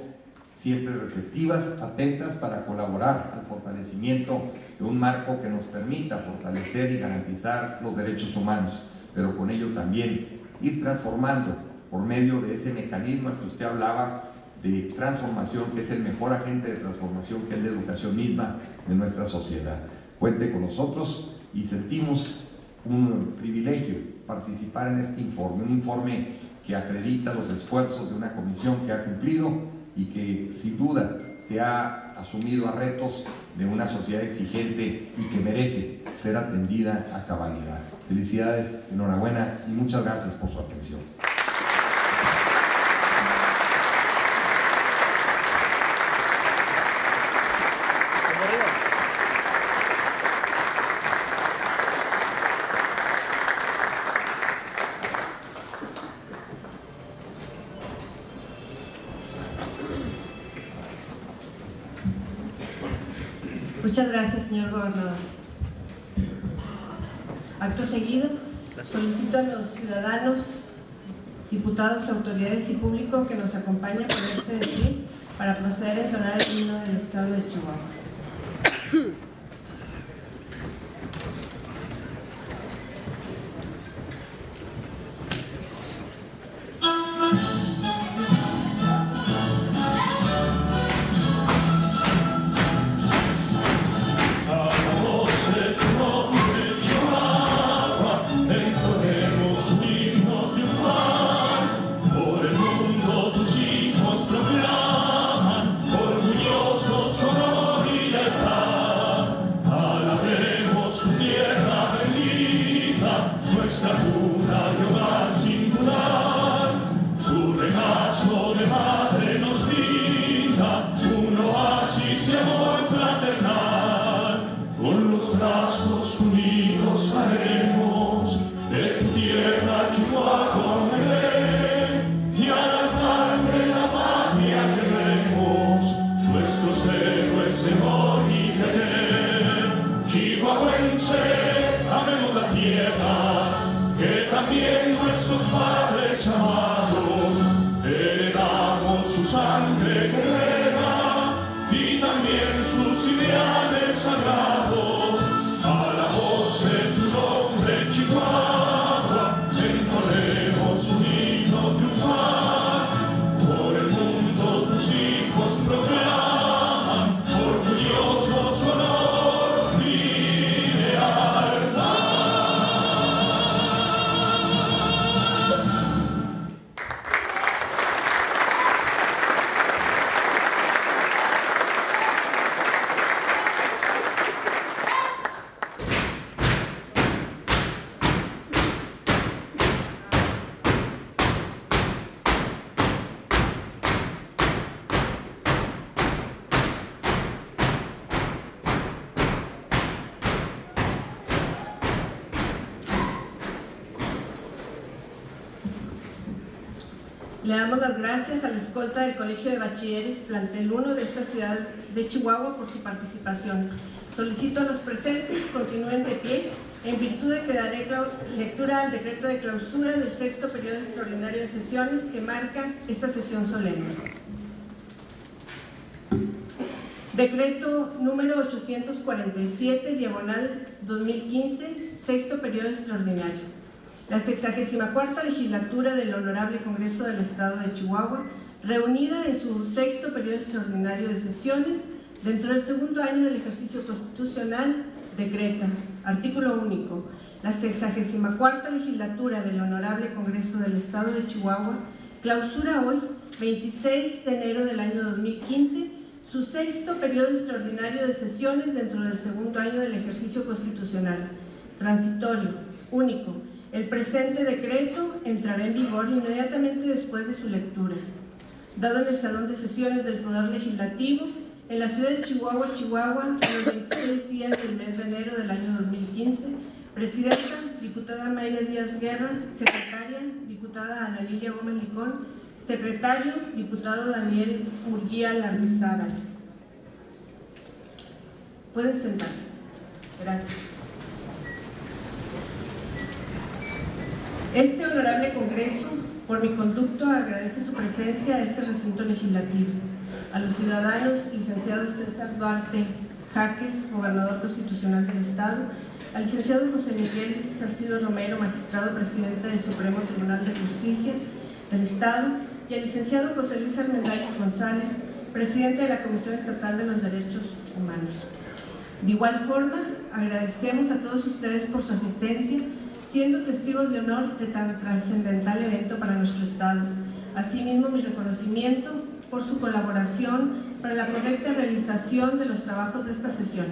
siempre receptivas, atentas para colaborar al fortalecimiento de un marco que nos permita fortalecer y garantizar los derechos humanos, pero con ello también ir transformando por medio de ese mecanismo al que usted hablaba de transformación, que es el mejor agente de transformación, que es la educación misma de nuestra sociedad. Cuente con nosotros y sentimos un privilegio participar en este informe, un informe que acredita los esfuerzos de una comisión que ha cumplido y que sin duda se ha asumido a retos de una sociedad exigente y que merece ser atendida a cabalidad. Felicidades, enhorabuena y muchas gracias por su atención.
Muchas gracias, señor gobernador. Acto seguido, solicito a los ciudadanos, diputados, autoridades y público que nos acompañen a ponerse de pie para proceder a entonar el himno del Estado de Chihuahua. Le damos las gracias a la escolta del Colegio de Bachilleres Plantel 1 de esta ciudad de Chihuahua por su participación. Solicito a los presentes continúen de pie en virtud de que daré lectura al decreto de clausura del 6º periodo extraordinario de sesiones que marca esta sesión solemne. Decreto número 847, diagonal 2015, sexto periodo extraordinario. La 64ª legislatura del Honorable Congreso del Estado de Chihuahua, reunida en su sexto periodo extraordinario de sesiones, dentro del segundo año del ejercicio constitucional, decreta, artículo único, la 64ª legislatura del Honorable Congreso del Estado de Chihuahua clausura hoy, 26 de enero del año 2015, su sexto periodo extraordinario de sesiones dentro del segundo año del ejercicio constitucional. Transitorio, único. El presente decreto entrará en vigor inmediatamente después de su lectura. Dado en el Salón de Sesiones del Poder Legislativo, en la ciudad de Chihuahua, Chihuahua, a los 26 días del mes de enero del año 2015, Presidenta, diputada Mayra Díaz Guerra, secretaria, diputada Ana Lilia Gómez Licón, secretario, diputado Daniel Murguía Lardizábal. Pueden sentarse. Gracias. Este honorable Congreso, por mi conducto, agradece su presencia a este recinto legislativo. A los ciudadanos, licenciado César Duarte Jaques, gobernador constitucional del Estado, al licenciado José Miguel Salcido Romero, magistrado presidente del Supremo Tribunal de Justicia del Estado, y al licenciado José Luis Armendáriz González, presidente de la Comisión Estatal de los Derechos Humanos. De igual forma, agradecemos a todos ustedes por su asistencia, siendo testigos de honor de tan trascendental evento para nuestro Estado. Asimismo, mi reconocimiento por su colaboración para la correcta realización de los trabajos de esta sesión.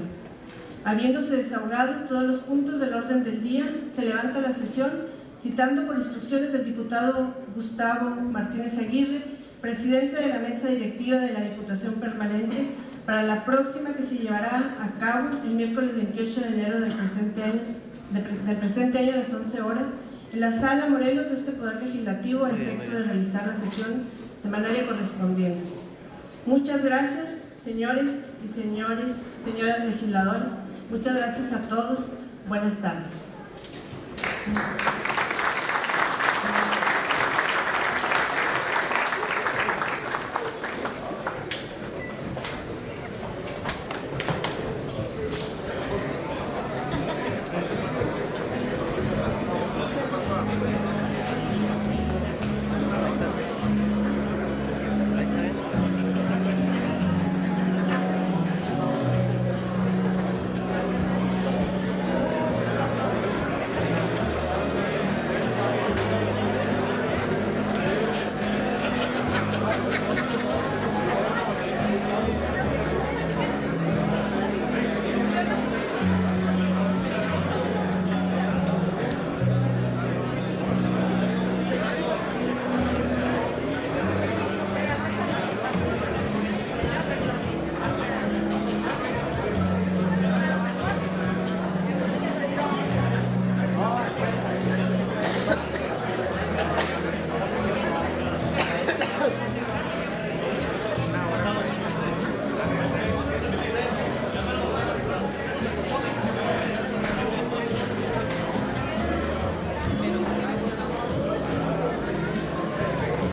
Habiéndose desahogado todos los puntos del orden del día, se levanta la sesión citando por instrucciones del diputado Gustavo Martínez Aguirre, presidente de la mesa directiva de la Diputación Permanente, para la próxima que se llevará a cabo el miércoles 28 de enero del presente año a las 11 horas, en la Sala Morelos de este Poder Legislativo, a efecto de realizar la sesión semanaria correspondiente. Muchas gracias, señores y señoras legisladoras. Muchas gracias a todos. Buenas tardes.